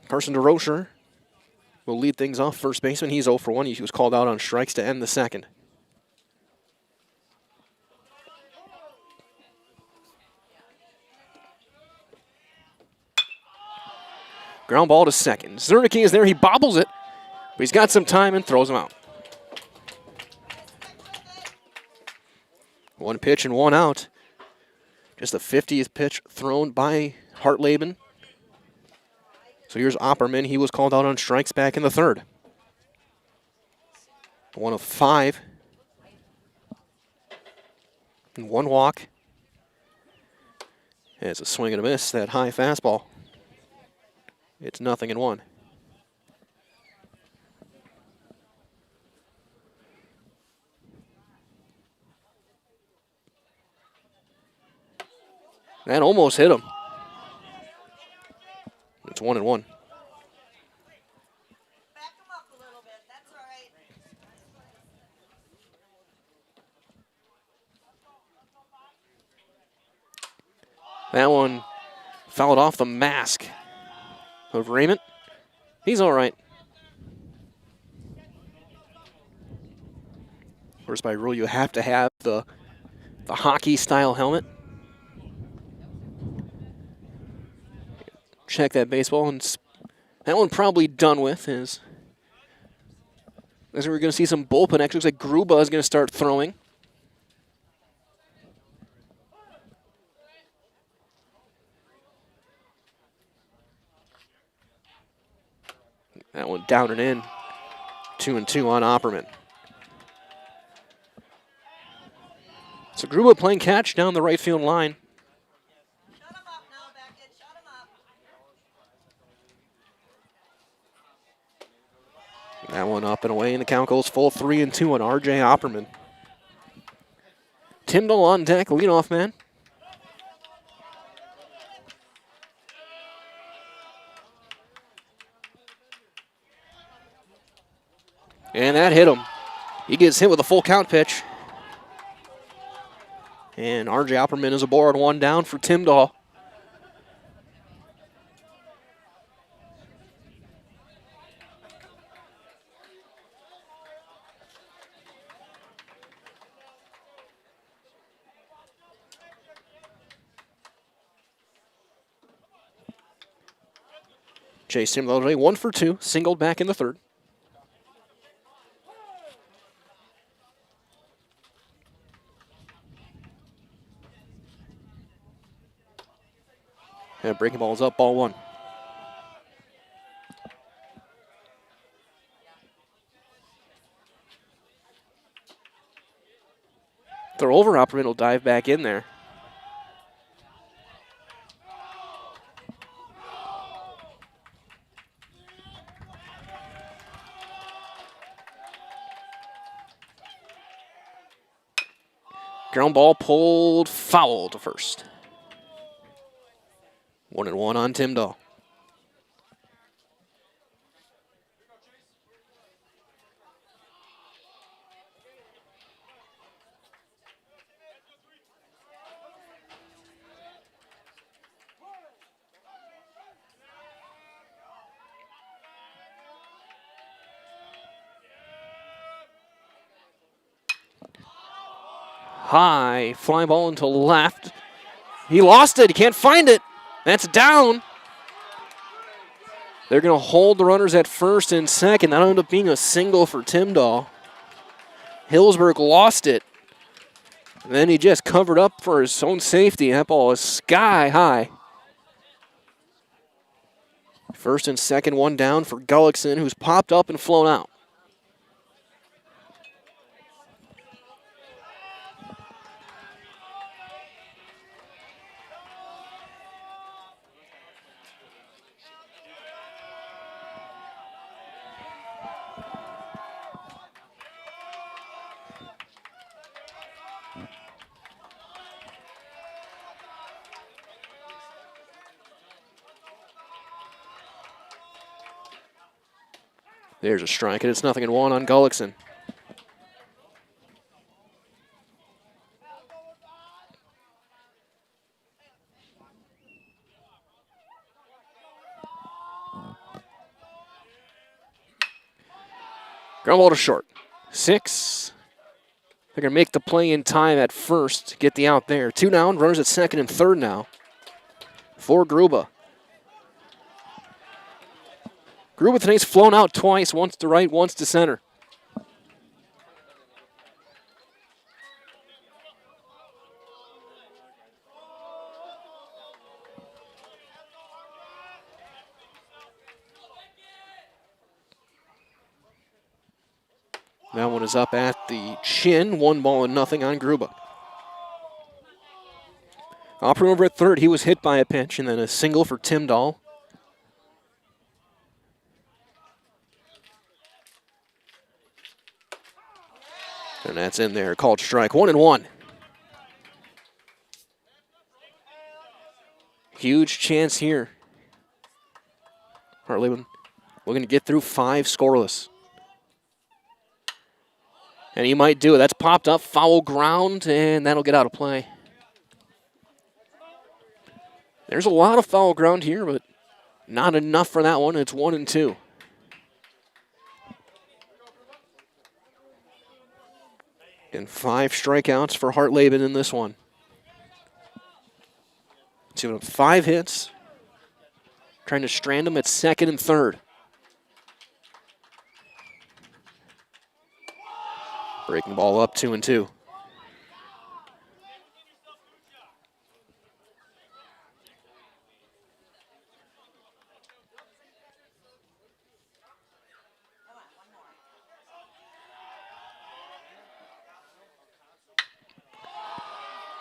Carson DeRocher will lead things off. First baseman, he's 0 for 1. He was called out on strikes to end the second. Ground ball to second. Zernicke is there. He bobbles it, but he's got some time and throws him out. 1 pitch and 1 out. Just the 50th pitch thrown by Hartleben. So here's Opperman. He was called out on strikes back in the third. 1 of 5. And 1 walk. And it's a swing and a miss, that high fastball. It's 0-1. That almost hit him. It's 1-1. That one fouled off the mask of Raymond. He's all right. Of course, by rule, you have to have the hockey-style helmet. Check that baseball, and that one probably done with. As we're going to see some bullpen action. Looks like Gruba is going to start throwing. That one down and in. 2-2 on Opperman. So Gruba playing catch down the right field line. That one up and away, and the count goes full 3-2 on R.J. Opperman. Timdall on deck, leadoff man. And that hit him. He gets hit with a full count pitch. And R.J. Opperman is aboard, 1 down for Timdall. Chase Timdall 1 for 2, singled back in the third. And breaking ball is up, ball 1. They're over, Opperman will dive back in there. Ground ball pulled foul to first. 1-1 on Timdall. High fly ball into left. He lost it. He can't find it. That's down. They're going to hold the runners at first and second. That'll end up being a single for Timdall. Hillsburg lost it. And then he just covered up for his own safety. That ball is sky high. First and second, 1 down for Gullickson, who's popped up and flown out. There's a strike, and it's 0-1 on Gullickson. Ground ball to short. 6. They're going to make the play in time at first, get the out there. 2 down, runners at second and third now for Gruba. Gruba tonight's flown out twice, once to right, once to center. That one is up at the chin. 1-0 on Gruba. Opry over at third. He was hit by a pitch, and then a single for Tim Dahl. And that's in there. Called strike. 1-1. Huge chance here. Hartleben looking to get through 5 scoreless. And he might do it. That's popped up, foul ground, and that'll get out of play. There's a lot of foul ground here, but not enough for that one. It's 1-2. And 5 strikeouts for Hartleben in this one. So 5 hits. Trying to strand him at second and third. Breaking ball up 2-2.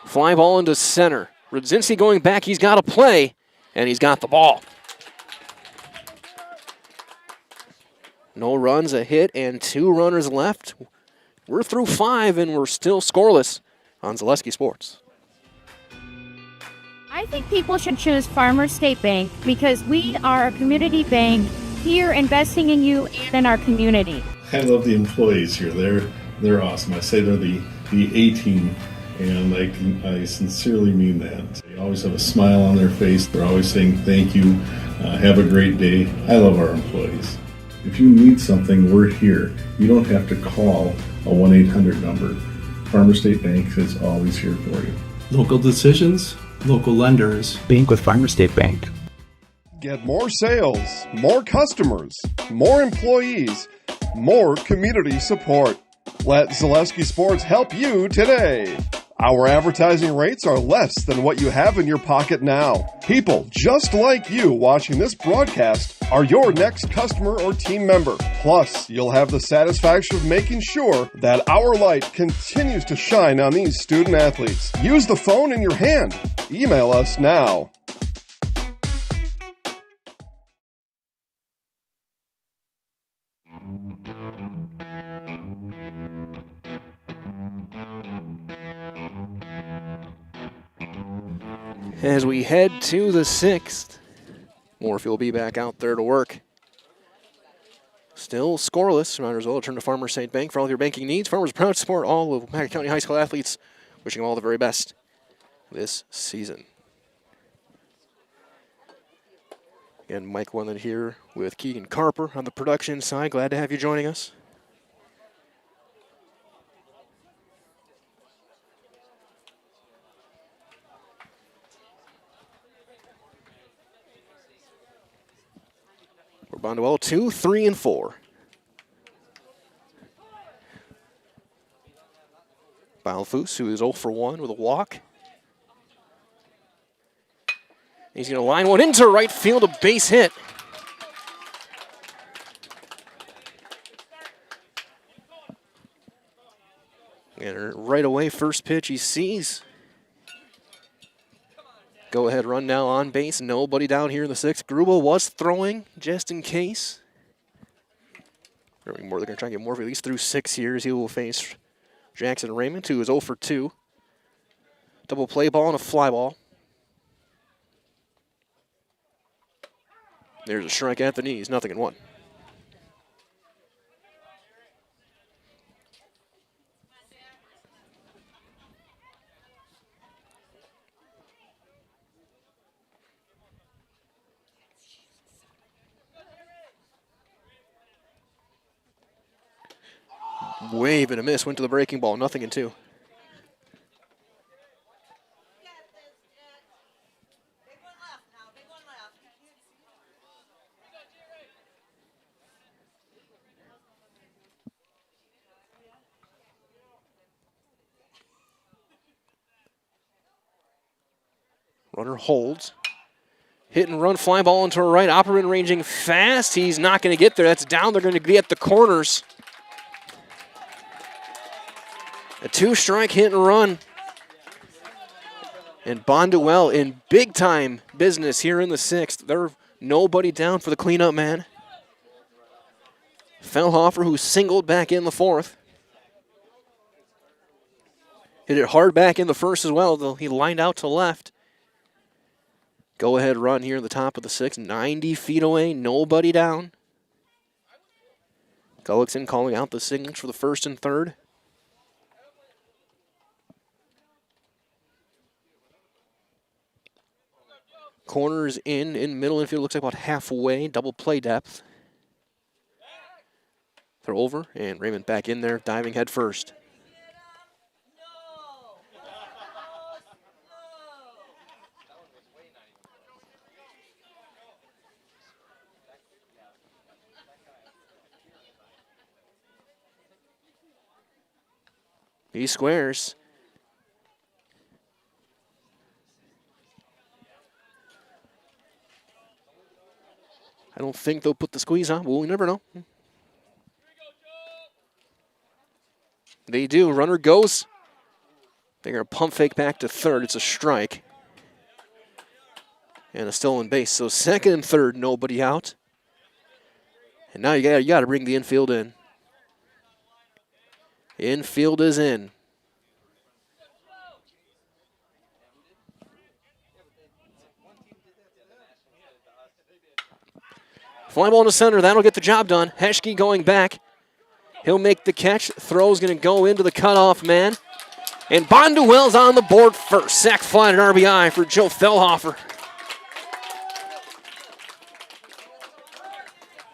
Fly ball into center. Rudzinski going back. He's got a play, and he's got the ball. No runs, a hit, and 2 runners left. We're through 5, and we're still scoreless on Zaleski Sports. I think people should choose Farmers State Bank because we are a community bank here investing in you and in our community. I love the employees here. They're awesome. I say they're the A-team, and I sincerely mean that. They always have a smile on their face. They're always saying thank you, have a great day. I love our employees. If you need something, we're here. You don't have to call a 1-800 number. Farmers State Bank is always here for you. Local decisions, local lenders. Bank with Farmers State Bank. Get more sales, more customers, more employees, more community support. Let Zaleski Sports help you today. Our advertising rates are less than what you have in your pocket now. People just like you watching this broadcast are your next customer or team member. Plus, you'll have the satisfaction of making sure that our light continues to shine on these student athletes. Use the phone in your hand. Email us now. As we head to the 6th, Morphy will be back out there to work. Still scoreless. Might as well turn to Farmers State Bank for all of your banking needs. Farmers proud to support all of Wapaga County High School athletes. Wishing them all the very best this season. Again, Mike Wendland here with Keegan Carper on the production side. Glad to have you joining us. Bonduel 2, 3, and 4. Balfus, who is 0 for 1 with a walk. He's going to line one into right field, a base hit. And right away, first pitch he sees. Go ahead run now on base. Nobody down here in the 6th. Gruba was throwing just in case. They're going to try and get more at least through 6 years. He will face Jackson Raymond, who is 0 for 2. Double play ball and a fly ball. There's a strike at the knees, 0-1. Wave and a miss. Went to the breaking ball. 0-2. Runner holds. Hit and run, fly ball into her right. Opperman ranging fast. He's not going to get there. That's down. They're going to be at the corners. A 2-strike hit and run. And Bonduel in big-time business here in the 6th. They're nobody down for the cleanup man. Fellhofer, who singled back in the 4th. Hit it hard back in the 1st as well, though he lined out to left. Go-ahead run here in the top of the 6th. 90 feet away, nobody down. Gullickson calling out the signals for the 1st and 3rd. Corners in middle infield, looks like about halfway, double play depth. They're over, and Raymond back in there, diving head first. He squares. I don't think they'll put the squeeze on. Well, we never know. They do. Runner goes. They're going to pump fake back to 3rd. It's a strike. And a stolen base. So 2nd and 3rd, nobody out. And now you got to bring the infield in. Infield is in. Fly ball to center. That'll get the job done. Heschke going back. He'll make the catch. Throw's going to go into the cutoff man. And Bonduel's on the board first. Sac fly and RBI for Joe Fellhofer.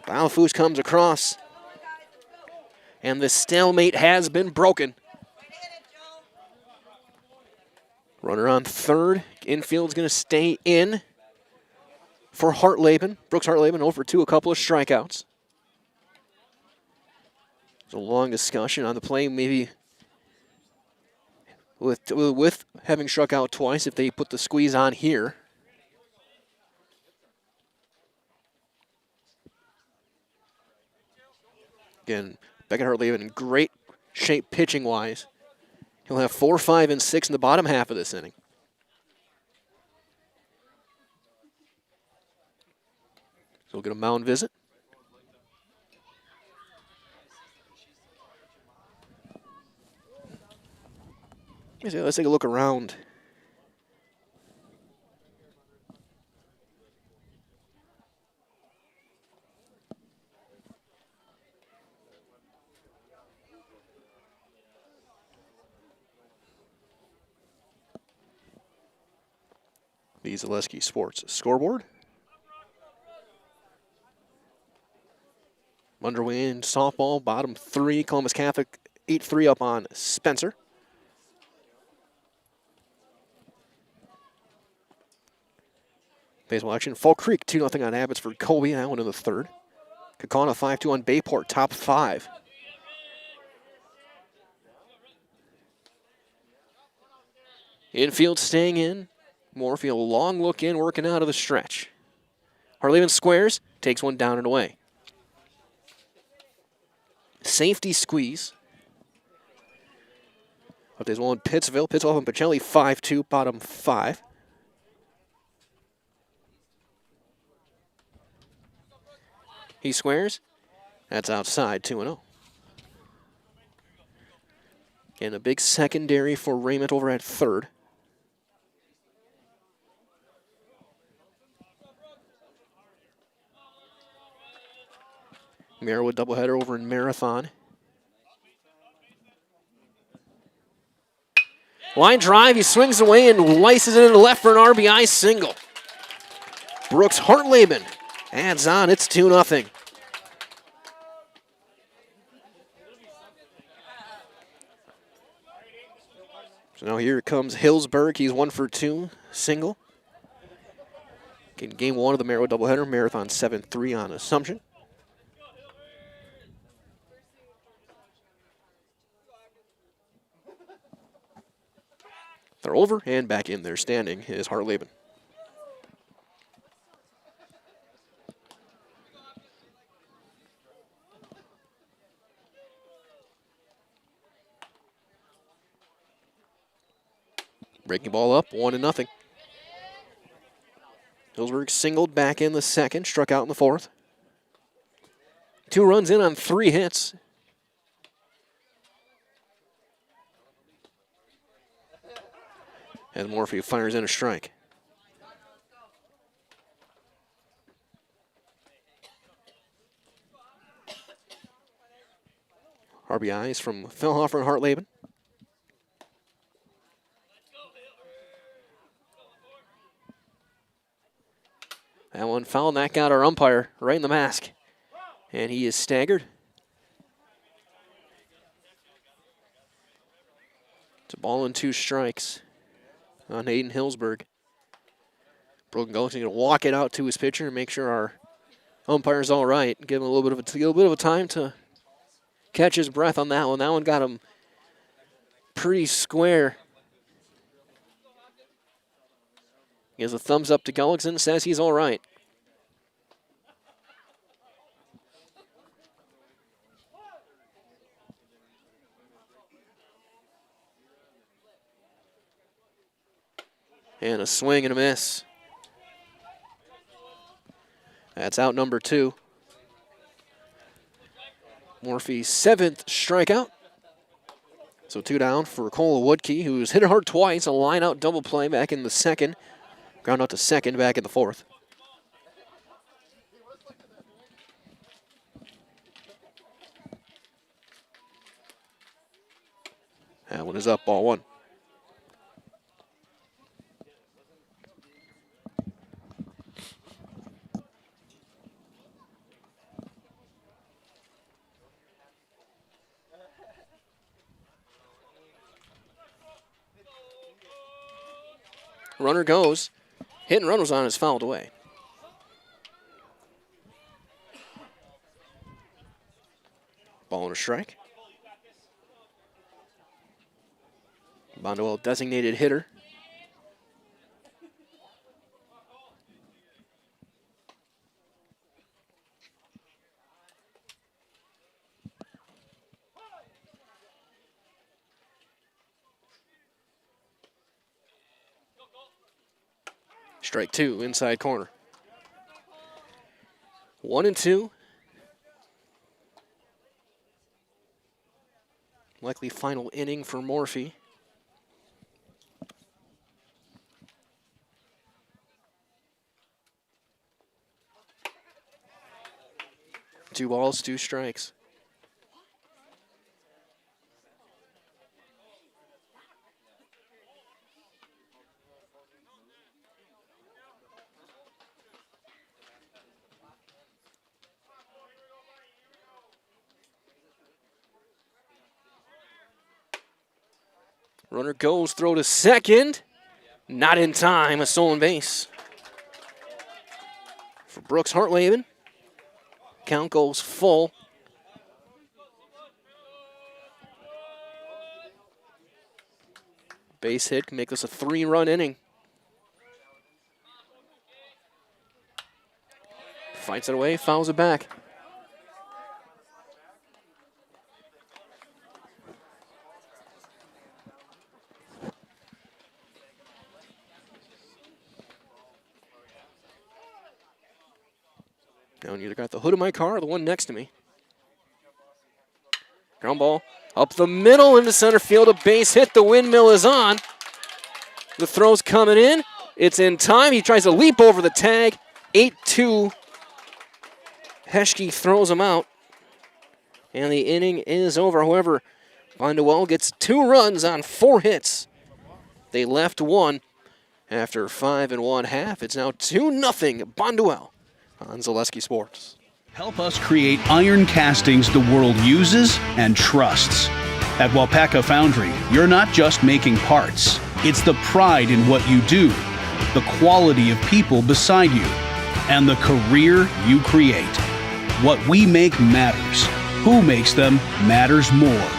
Balfouz comes across. And the stalemate has been broken. Runner on 3rd. Infield's going to stay in for Hartleben. Brooks Hartleben 0-for-2, a couple of strikeouts. There's a long discussion on the play, maybe with having struck out twice, if they put the squeeze on here. Again, Beckett Hartleben in great shape pitching-wise. He'll have 4, 5, and 6 in the bottom half of this inning. So we'll get a mound visit. Let's take a look around. The Zaleski Sports scoreboard. Underway in softball, bottom 3. Columbus Catholic 8-3 up on Spencer. Baseball action. Fall Creek 2-0 on Abbotsford. Colby, that one in the 3rd. Kaukauna 5-2 on Bayport, top 5. Infield staying in. Moorfield, long look in, working out of the stretch. Hartleben squares, takes one down and away. Safety squeeze. But there's one in Pittsville. Pittsville and Pacelli 5-2, bottom 5. He squares. That's outside, 2-0. Again, a big secondary for Raymond over at 3rd. Merriwood doubleheader over in Marathon. Line drive, he swings away and lices it into left for an RBI single. Brooks Hartleben adds on, it's 2-0. So now here comes Hillsburg. He's 1 for 2, single. In game 1 of the Merritt doubleheader, Marathon 7-3 on Assumption. They're over and back in there standing is Hartleben. Breaking ball up, 1-0. Hillsburg singled back in the second, struck out in the fourth. 2 runs in on 3 hits. As Morphy fires in a strike. RBIs from Fellhofer and Hartleben. That one fouled, and that got our umpire right in the mask. And he is staggered. It's a ball and 2 strikes on Aiden Hillsburg. Brogan Gullick's going to walk it out to his pitcher and make sure our umpire's all right. Give him a little bit of a time to catch his breath on that one. That one got him pretty square. He gives a thumbs up to Gullickson and says he's all right. And a swing and a miss. That's out number 2. Morphy's 7th strikeout. So 2 down for Cole Woodkey, who's hit it hard twice. A line-out double play back in the second. Ground out to second back in the fourth. That one is up, ball 1. Runner goes. Hit and run was on, is fouled away. Ball and a strike. Bonduel designated hitter. Strike 2, inside corner. 1-2. Likely final inning for Morphy. Two balls, 2 strikes. Runner goes, throw to second. Not in time, a stolen base. For Brooks Hartleben. Count goes full. Base hit can make this a 3-run inning. Fights it away, fouls it back. Now I either got the hood of my car or the one next to me. Ground ball up the middle into center field. A base hit. The windmill is on. The throw's coming in. It's in time. He tries to leap over the tag. 8-2. Heschke throws him out. And the inning is over. However, Bonduel gets 2 runs on 4 hits. They left 1 after 5 1/2. It's now 2-0 Bonduel on Zaleski Sports. Help us create iron castings the world uses and trusts. At Wapaka Foundry, you're not just making parts. It's the pride in what you do, the quality of people beside you, and the career you create. What we make matters. Who makes them matters more.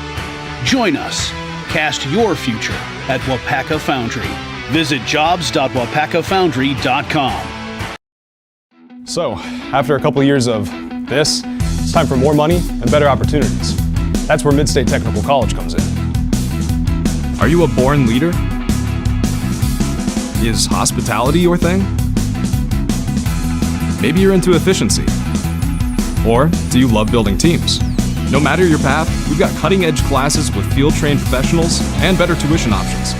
Join us. Cast your future at Wapaka Foundry. Visit jobs.wapakafoundry.com. So, after a couple years of this, it's time for more money and better opportunities. That's where Mid-State Technical College comes in. Are you a born leader? Is hospitality your thing? Maybe you're into efficiency. Or do you love building teams? No matter your path, we've got cutting-edge classes with field-trained professionals and better tuition options.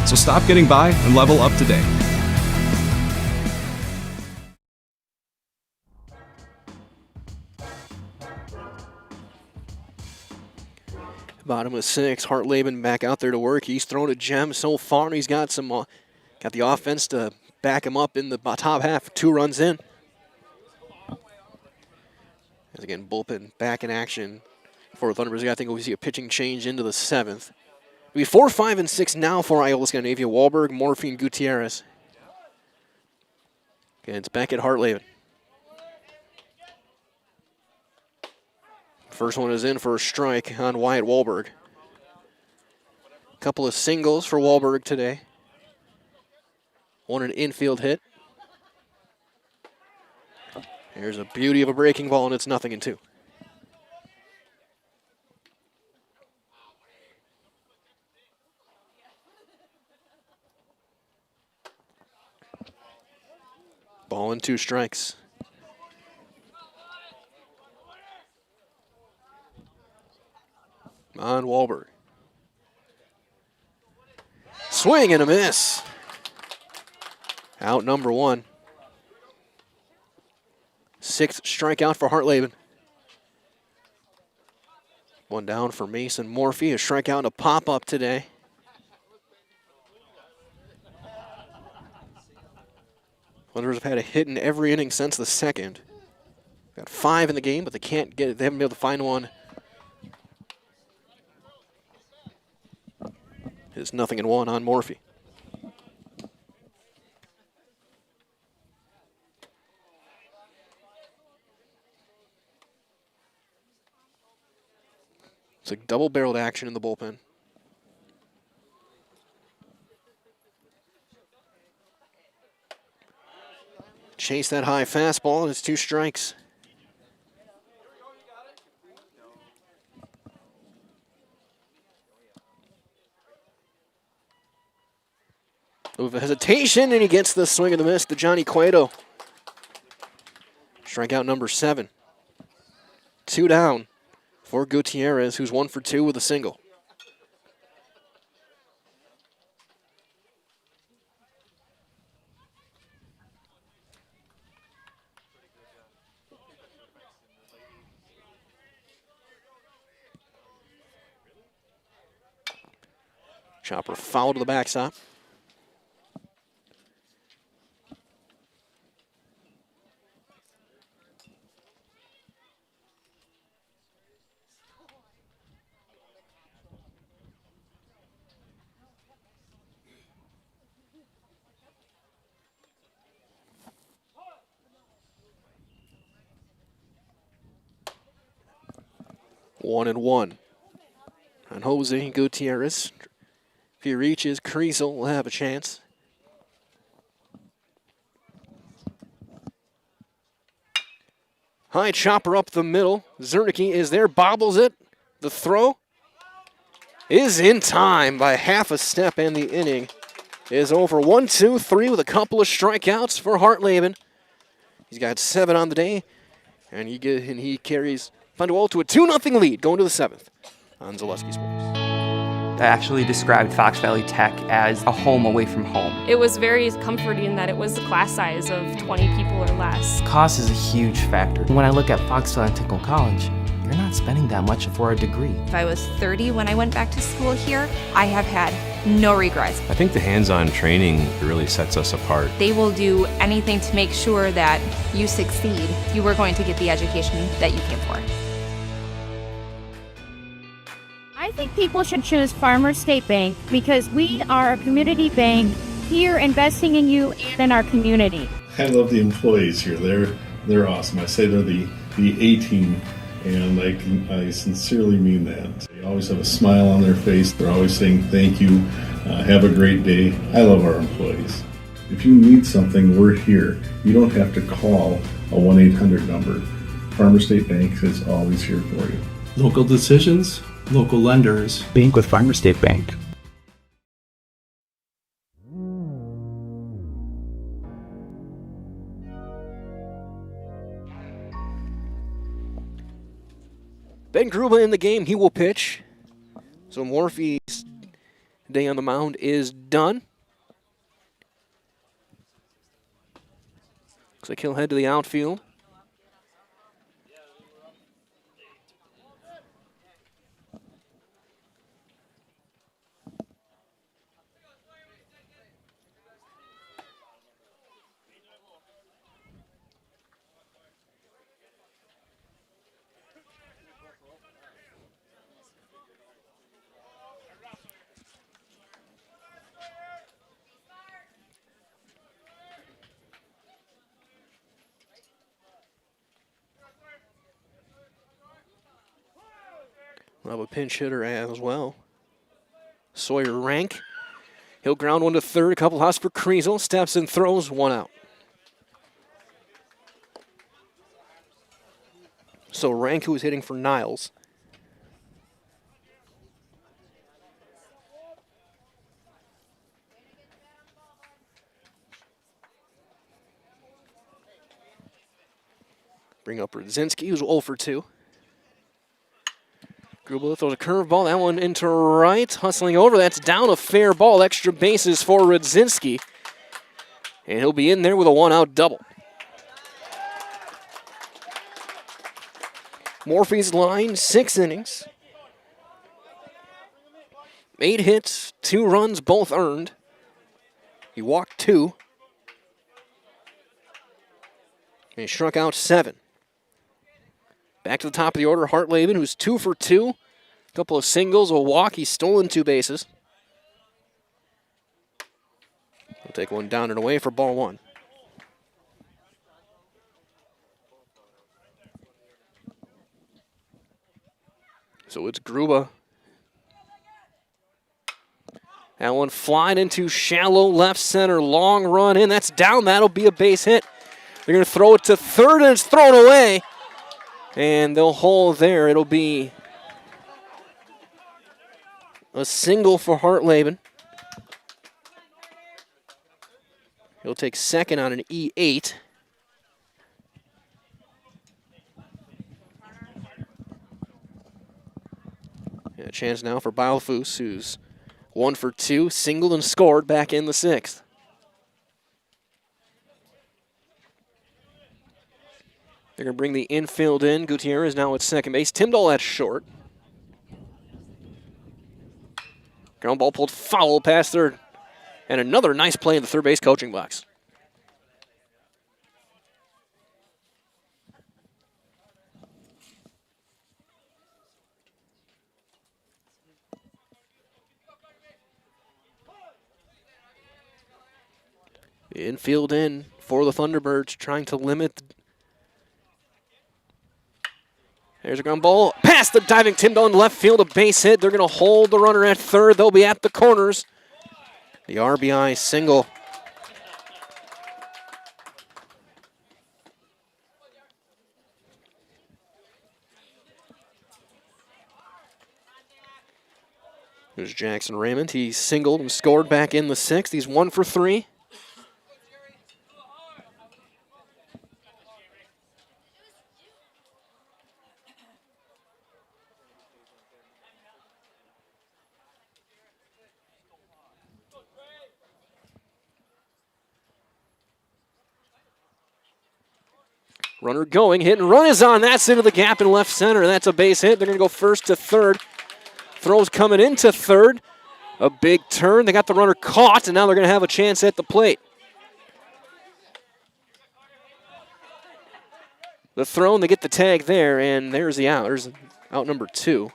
So stop getting by and level up today. Bottom of 6, Hartleben back out there to work. He's thrown a gem so far, and he's got some, got the offense to back him up in the top half. 2 runs in. As again, bullpen back in action for Thunderbirds. I think we see a pitching change into the 7th. It'll be 4, 5, and 6 now for Iola-Scandinavia. Wahlberg, Morphy, and Gutierrez. Okay, it's back at Hartleben. First one is in for a strike on Wyatt Wahlberg. Couple of singles for Wahlberg today. One an infield hit. Here's a beauty of a breaking ball, and it's 0-2. Ball and 2 strikes. On Wahlberg. Swing and a miss. Out number 1. 6th strikeout for Hartleben. One down for Mason Morphy. A strikeout and a pop-up today. Thunderbirds have had a hit in every inning since the 2nd. Got 5 in the game, but they can't get it. They haven't been able to find one. It's 0-1 on Morphy. It's like double-barreled action in the bullpen. Chase that high fastball, and it's 2 strikes. With a hesitation, and he gets the swing and the miss to Johnny Cueto. Strikeout number 7. 2 down for Gutierrez, who's 1 for 2 with a single. Chopper foul to the backstop. One and one on Jose Gutierrez. If he reaches, Kriesel will have a chance. High chopper up the middle. Zernicke is there, bobbles it. The throw is in time by half a step, and the inning is over. 1-2-3 with a couple of strikeouts for Hartleben. He's got 7 on the day, and he carries Bonduel to a 2-0 lead going to the 7th on Zaleski Sports. I actually described Fox Valley Tech as a home away from home. It was very comforting in that it was a class size of 20 people or less. Cost is a huge factor. When I look at Fox Valley Technical College, you're not spending that much for a degree. If I was 30 when I went back to school here, I have had no regrets. I think the hands-on training really sets us apart. They will do anything to make sure that you succeed. You are going to get the education that you came for. I think people should choose Farmers State Bank because we are a community bank here investing in you and in our community. I love the employees here. They're awesome. I say they're the A team, and I sincerely mean that. They always have a smile on their face. They're always saying thank you. Have a great day. I love our employees. If you need something, we're here. You don't have to call a 1-800 number. Farmers State Bank is always here for you. Local decisions, local lenders. Bank with Farmers State Bank. Ben Gruba in the game. He will pitch. So Morphy's day on the mound is done. Looks like he'll head to the outfield. We'll have a pinch hitter as well. Sawyer Rank. He'll ground one to third. A couple hops for Kriesel. Steps and throws. One out. So Rank, who is hitting for Niles. Bring up Rudzinski, who's 0 for 2. Grubel throws a curveball. That one into right. Hustling over. That's down a fair ball. Extra bases for Rudzinski. And he'll be in there with a one-out double. Morphy's line, 6 innings. 8 hits, 2 runs, both earned. He walked 2. And he struck out 7. Back to the top of the order, Hartleben, who's 2 for 2. A couple of singles, a walk. He's stolen 2 bases. He'll take one down and away for ball 1. So it's Gruba. That one flying into shallow left center. Long run in. That's down. That'll be a base hit. They're going to throw it to third, and it's thrown away. And they'll hold there. It'll be a single for Hartleben. He'll take second on an E8. And a chance now for Bilefus, who's 1 for 2, singled and scored back in the 6th. They're going to bring the infield in. Gutierrez now at second base. Timdahl at short. Ground ball pulled foul past third. And another nice play in the third base coaching box. The infield in for the Thunderbirds, trying to limit. There's a ground ball past the diving Timdahl in left field, a base hit. They're going to hold the runner at third. They'll be at the corners. The RBI single. There's Jackson Raymond. He singled and scored back in the 6th. He's 1 for 3. Runner going, hit and run is on. That's into the gap in left center. That's a base hit. They're going to go first to third. Throws coming into third. A big turn. They got the runner caught, and now they're going to have a chance at the plate. The throw, and they get the tag there, and there's the out. There's out number 2.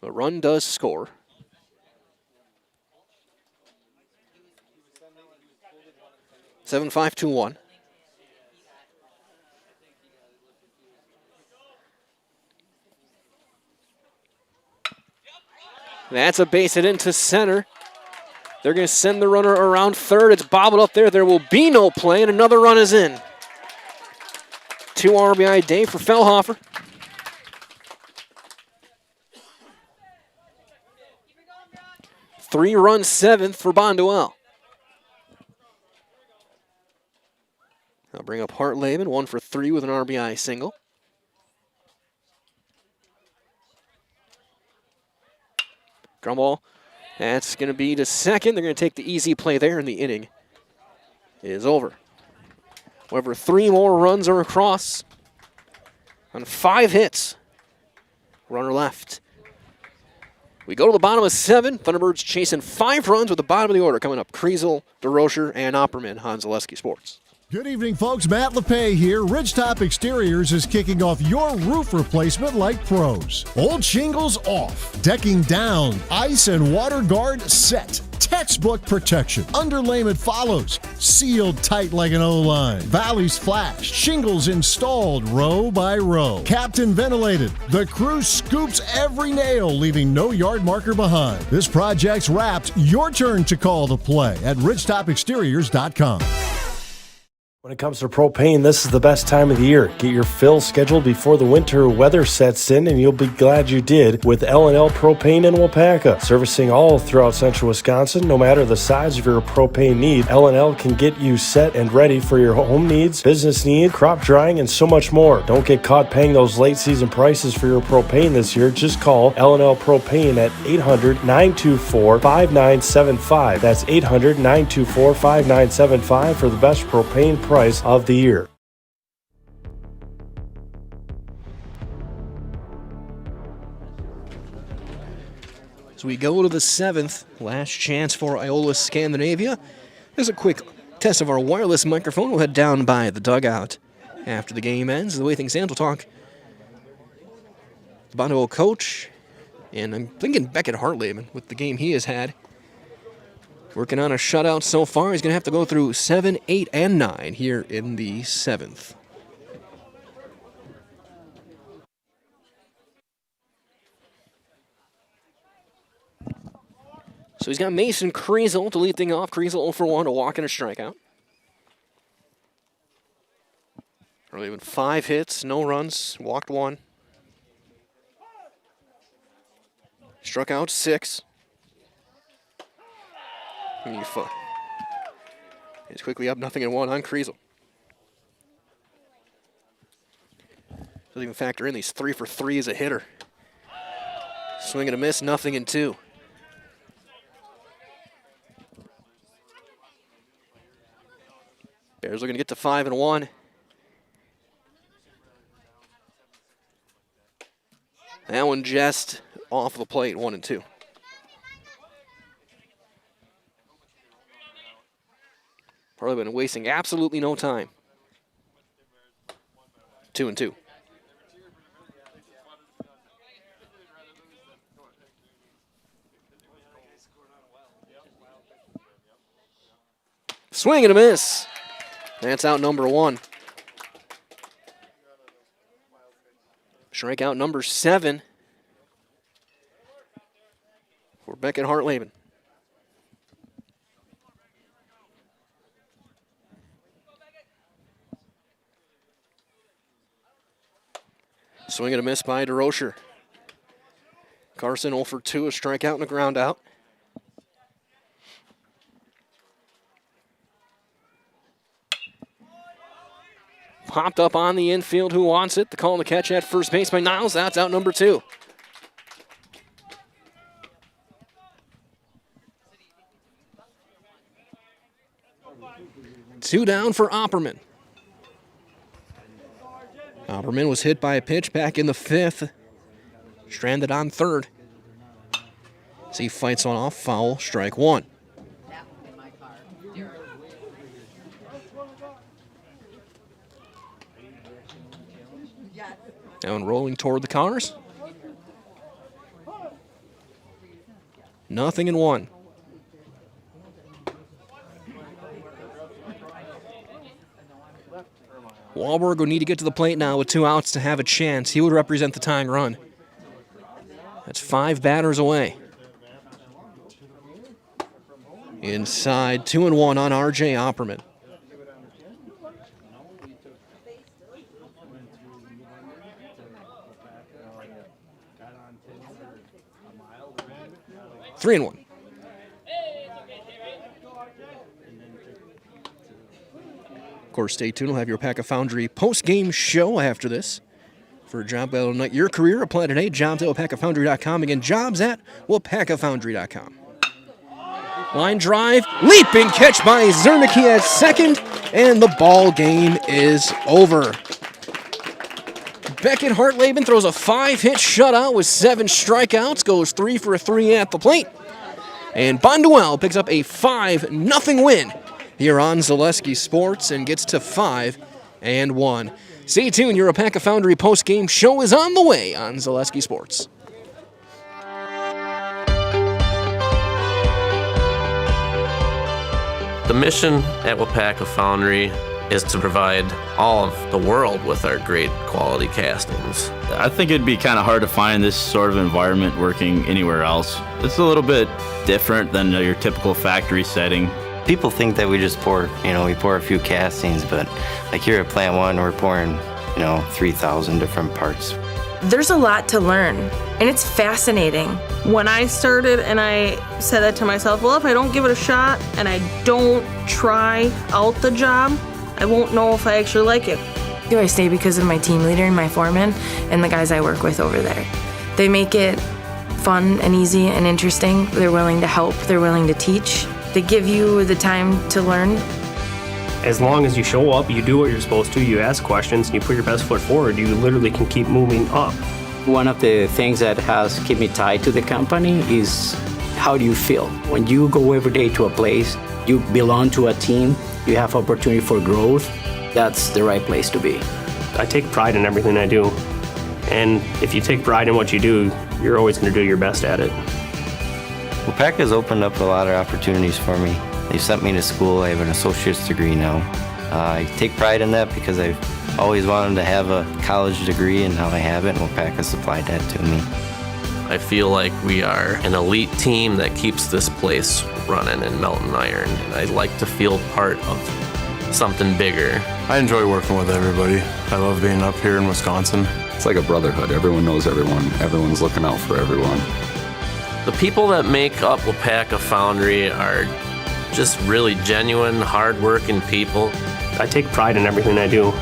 A run does score. Seven, 5, 2, 1. That's a base hit into center. They're going to send the runner around third. It's bobbled up there. There will be no play, and another run is in. 2 RBI day for Fellhofer. Three-run seventh for Bonduel. I'll bring up Hartleben, 1 for 3 with an RBI single. Ground ball. That's going to be to second. They're going to take the easy play there, and the inning is over. However, 3 more runs are across on 5 hits. Runner left. We go to the bottom of 7. Thunderbirds chasing 5 runs with the bottom of the order coming up. Kriesel, DeRocher, and Opperman on Zaleski Sports. Good evening, folks. Matt LePay here. Ridgetop Exteriors is kicking off your roof replacement like pros. Old shingles off, decking down, ice and water guard set. Textbook protection. Underlayment follows. Sealed tight like an O-line. Valleys flashed. Shingles installed row by row. Captain ventilated. The crew scoops every nail, leaving no yard marker behind. This project's wrapped. Your turn to call the play at ridgetopexteriors.com. When it comes to propane, this is the best time of the year. Get your fill scheduled before the winter weather sets in, and you'll be glad you did with L&L Propane in Waupaca. Servicing all throughout central Wisconsin, no matter the size of your propane need, L&L can get you set and ready for your home needs, business needs, crop drying, and so much more. Don't get caught paying those late season prices for your propane this year. Just call L&L Propane at 800-924-5975. That's 800-924-5975 for the best propane price of the year. So we go to the 7th, last chance for Iola-Scandinavia. There's a quick test of our wireless microphone. We'll head down by the dugout after the game ends. The way things stand, we'll talk the Bonduel coach, and I'm thinking Beckett Hartleben with the game he has had. Working on a shutout so far. He's going to have to go through 7, 8, and 9 here in the 7th. So he's got Mason Kriesel to lead things off. Kriesel 0 for 1, a walk and a strikeout. Early with 5 hits, no runs, walked 1. Struck out 6. It's quickly up 0-1 on Kriesel. Doesn't even factor in these 3 for 3 as a hitter. Swing and a miss, 0-2. Bears looking to get to 5-1. That one just off the plate, 1-2. Probably been wasting absolutely no time. 2-2. Swing and a miss. That's out number 1. Strikeout number 7 for Beckett Hartleben. Swing and a miss by DeRocher. Carson 0 for 2, a strikeout and a ground out. Popped up on the infield. Who wants it? The call and the catch at first base by Niles. That's out number 2. Two down for Opperman. Opperman was hit by a pitch back in the 5th. Stranded on 3rd. So he fights on off, foul, strike 1. Now rolling toward the cars. 0-1. Wahlberg will need to get to the plate now with 2 outs to have a chance. He would represent the tying run. That's 5 batters away. Inside, 2-1 on R.J. Opperman. Three and 1. Of course, stay tuned. We'll have your WIAA Foundry post-game show after this. For a job that'll ignite your career, apply today. Jobs at WIPACAFoundry.com. Again, jobs at WIPACAFoundry.com. Line drive, leaping catch by Zernicki at second, and the ball game is over. Beckett Hartleben throws a 5-hit shutout with 7 strikeouts, goes 3 for 3 at the plate. And Bonduel picks up a 5-0 win here on Zaleski Sports and gets to 5-1. Stay tuned, your WIPACA Foundry post-game show is on the way on Zaleski Sports. The mission at WIPACA Foundry is to provide all of the world with our great quality castings. I think it'd be kind of hard to find this sort of environment working anywhere else. It's a little bit different than your typical factory setting. People think that we just pour, we pour a few castings, but like here at Plant 1, we're pouring, 3,000 different parts. There's a lot to learn, and it's fascinating. When I started and I said that to myself, well, if I don't give it a shot and I don't try out the job, I won't know if I actually like it. I stay because of my team leader and my foreman and the guys I work with over there. They make it fun and easy and interesting. They're willing to help, they're willing to teach. They give you the time to learn. As long as you show up, you do what you're supposed to, you ask questions, and you put your best foot forward, you literally can keep moving up. One of the things that has kept me tied to the company is how do you feel? When you go every day to a place, you belong to a team, you have opportunity for growth, that's the right place to be. I take pride in everything I do. And if you take pride in what you do, you're always going to do your best at it. WIPACA has opened up a lot of opportunities for me. They've sent me to school. I have an associate's degree now. I take pride in that because I've always wanted to have a college degree, and now I have it, and WIPACA supplied that to me. I feel like we are an elite team that keeps this place running in Melton Iron, and I'd like to feel part of something bigger. I enjoy working with everybody. I love being up here in Wisconsin. It's like a brotherhood. Everyone knows everyone. Everyone's looking out for everyone. The people that make up WIPACA Foundry are just really genuine, hard-working people. I take pride in everything I do.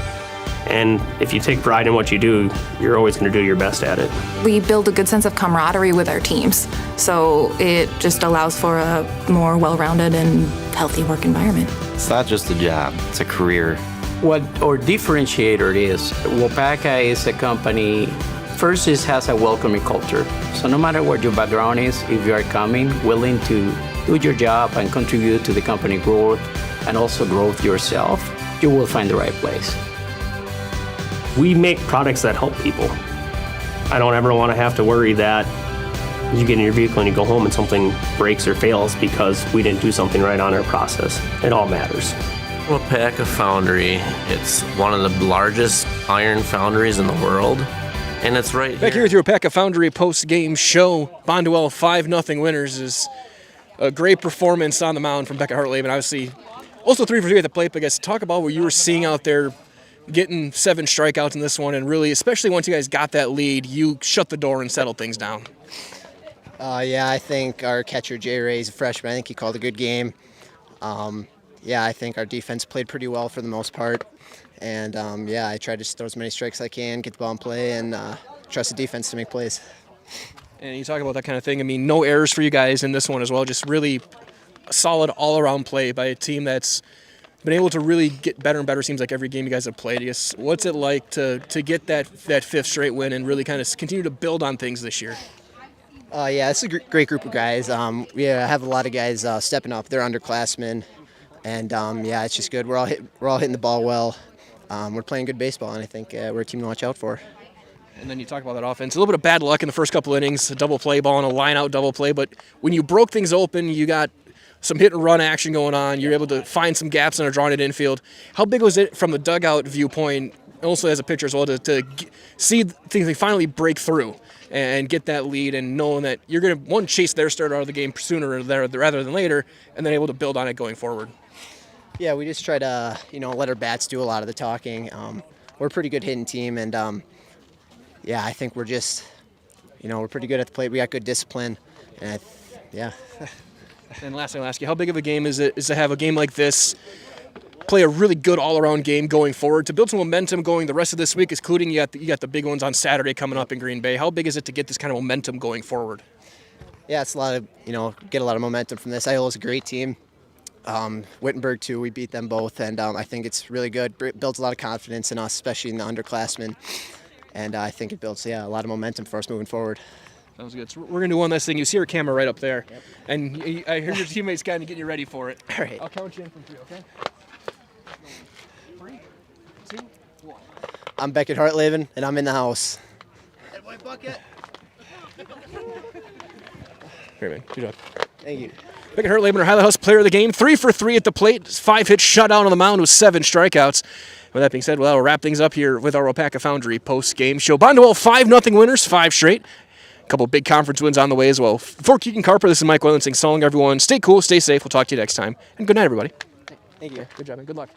And if you take pride in what you do, you're always going to do your best at it. We build a good sense of camaraderie with our teams, so it just allows for a more well-rounded and healthy work environment. It's not just a job, it's a career. What our differentiator is, WIPACA is a company, first it has a welcoming culture. So no matter what your background is, if you are coming, willing to do your job and contribute to the company growth and also growth yourself, you will find the right place. We make products that help people. I don't ever want to have to worry that you get in your vehicle and you go home and something breaks or fails because we didn't do something right on our process. It all matters. WIPACA Foundry, it's one of the largest iron foundries in the world, and it's right Back here with your WIPACA Foundry post-game show. Bonduel 5-0 winners is a great performance on the mound from Beckett Hartleben. Obviously, also 3 for 3 at the plate, but I guess talk about what you were seeing out there, getting 7 strikeouts in this one, and really, especially once you guys got that lead, you shut the door and settled things down. Yeah, I think our catcher, Jay Ray's a freshman. I think he called a good game. I think our defense played pretty well for the most part. And, I tried to throw as many strikes as I can, get the ball in play, and trust the defense to make plays. And you talk about that kind of thing. I mean, no errors for you guys in this one as well. Just really solid all-around play by a team that's been able to really get better and better, seems like, every game you guys have played. I guess, what's it like to get that 5th straight win and really kind of continue to build on things this year? It's a great group of guys. We have a lot of guys stepping up. They're underclassmen. And, it's just good. We're all hitting the ball well. We're playing good baseball, and I think we're a team to watch out for. And then you talk about that offense. A little bit of bad luck in the first couple innings, a double play ball and a line-out double play. But when you broke things open, you got some hit-and-run action going on. You're able to find some gaps and are drawing it infield. How big was it from the dugout viewpoint, also as a pitcher as well, to see things finally break through and get that lead and knowing that you're going to, one, chase their start out of the game sooner rather than later, and then able to build on it going forward? Yeah, we just try to, let our bats do a lot of the talking. We're a pretty good hitting team, and yeah, I think we're just, we're pretty good at the plate. We got good discipline, and yeah. And lastly, I'll ask you, how big of a game is it to have a game like this, play a really good all-around game going forward, to build some momentum going the rest of this week, including you got the big ones on Saturday coming up in Green Bay. How big is it to get this kind of momentum going forward? Yeah, it's a lot of, get a lot of momentum from this. Iola's a great team. Wittenberg too, we beat them both, and I think it's really good. Builds a lot of confidence in us, especially in the underclassmen, and I think it builds a lot of momentum for us moving forward. Sounds good. So we're going to do one last thing. You see our camera right up there, and I heard your teammates kind of getting you ready for it. All right. I'll count you in from 3, okay? 3, 2, 1. I'm Beckett Hartleben, and I'm in the house. Head white bucket. Great, man. Good job. Thank you. Beckett Hartleben, our Highlight House player of the game, 3 for 3 at the plate, 5 hits, shutout on the mound with 7 strikeouts. With that being said, we'll wrap things up here with our Wapaka Foundry post-game show. Bonduel 5-0 winners, 5 straight. A couple big conference wins on the way as well. For Keegan Carper, this is Mike Wellensing. So long, everyone. Stay cool, stay safe. We'll talk to you next time. And good night, everybody. Thank you. Good job, man. Good luck.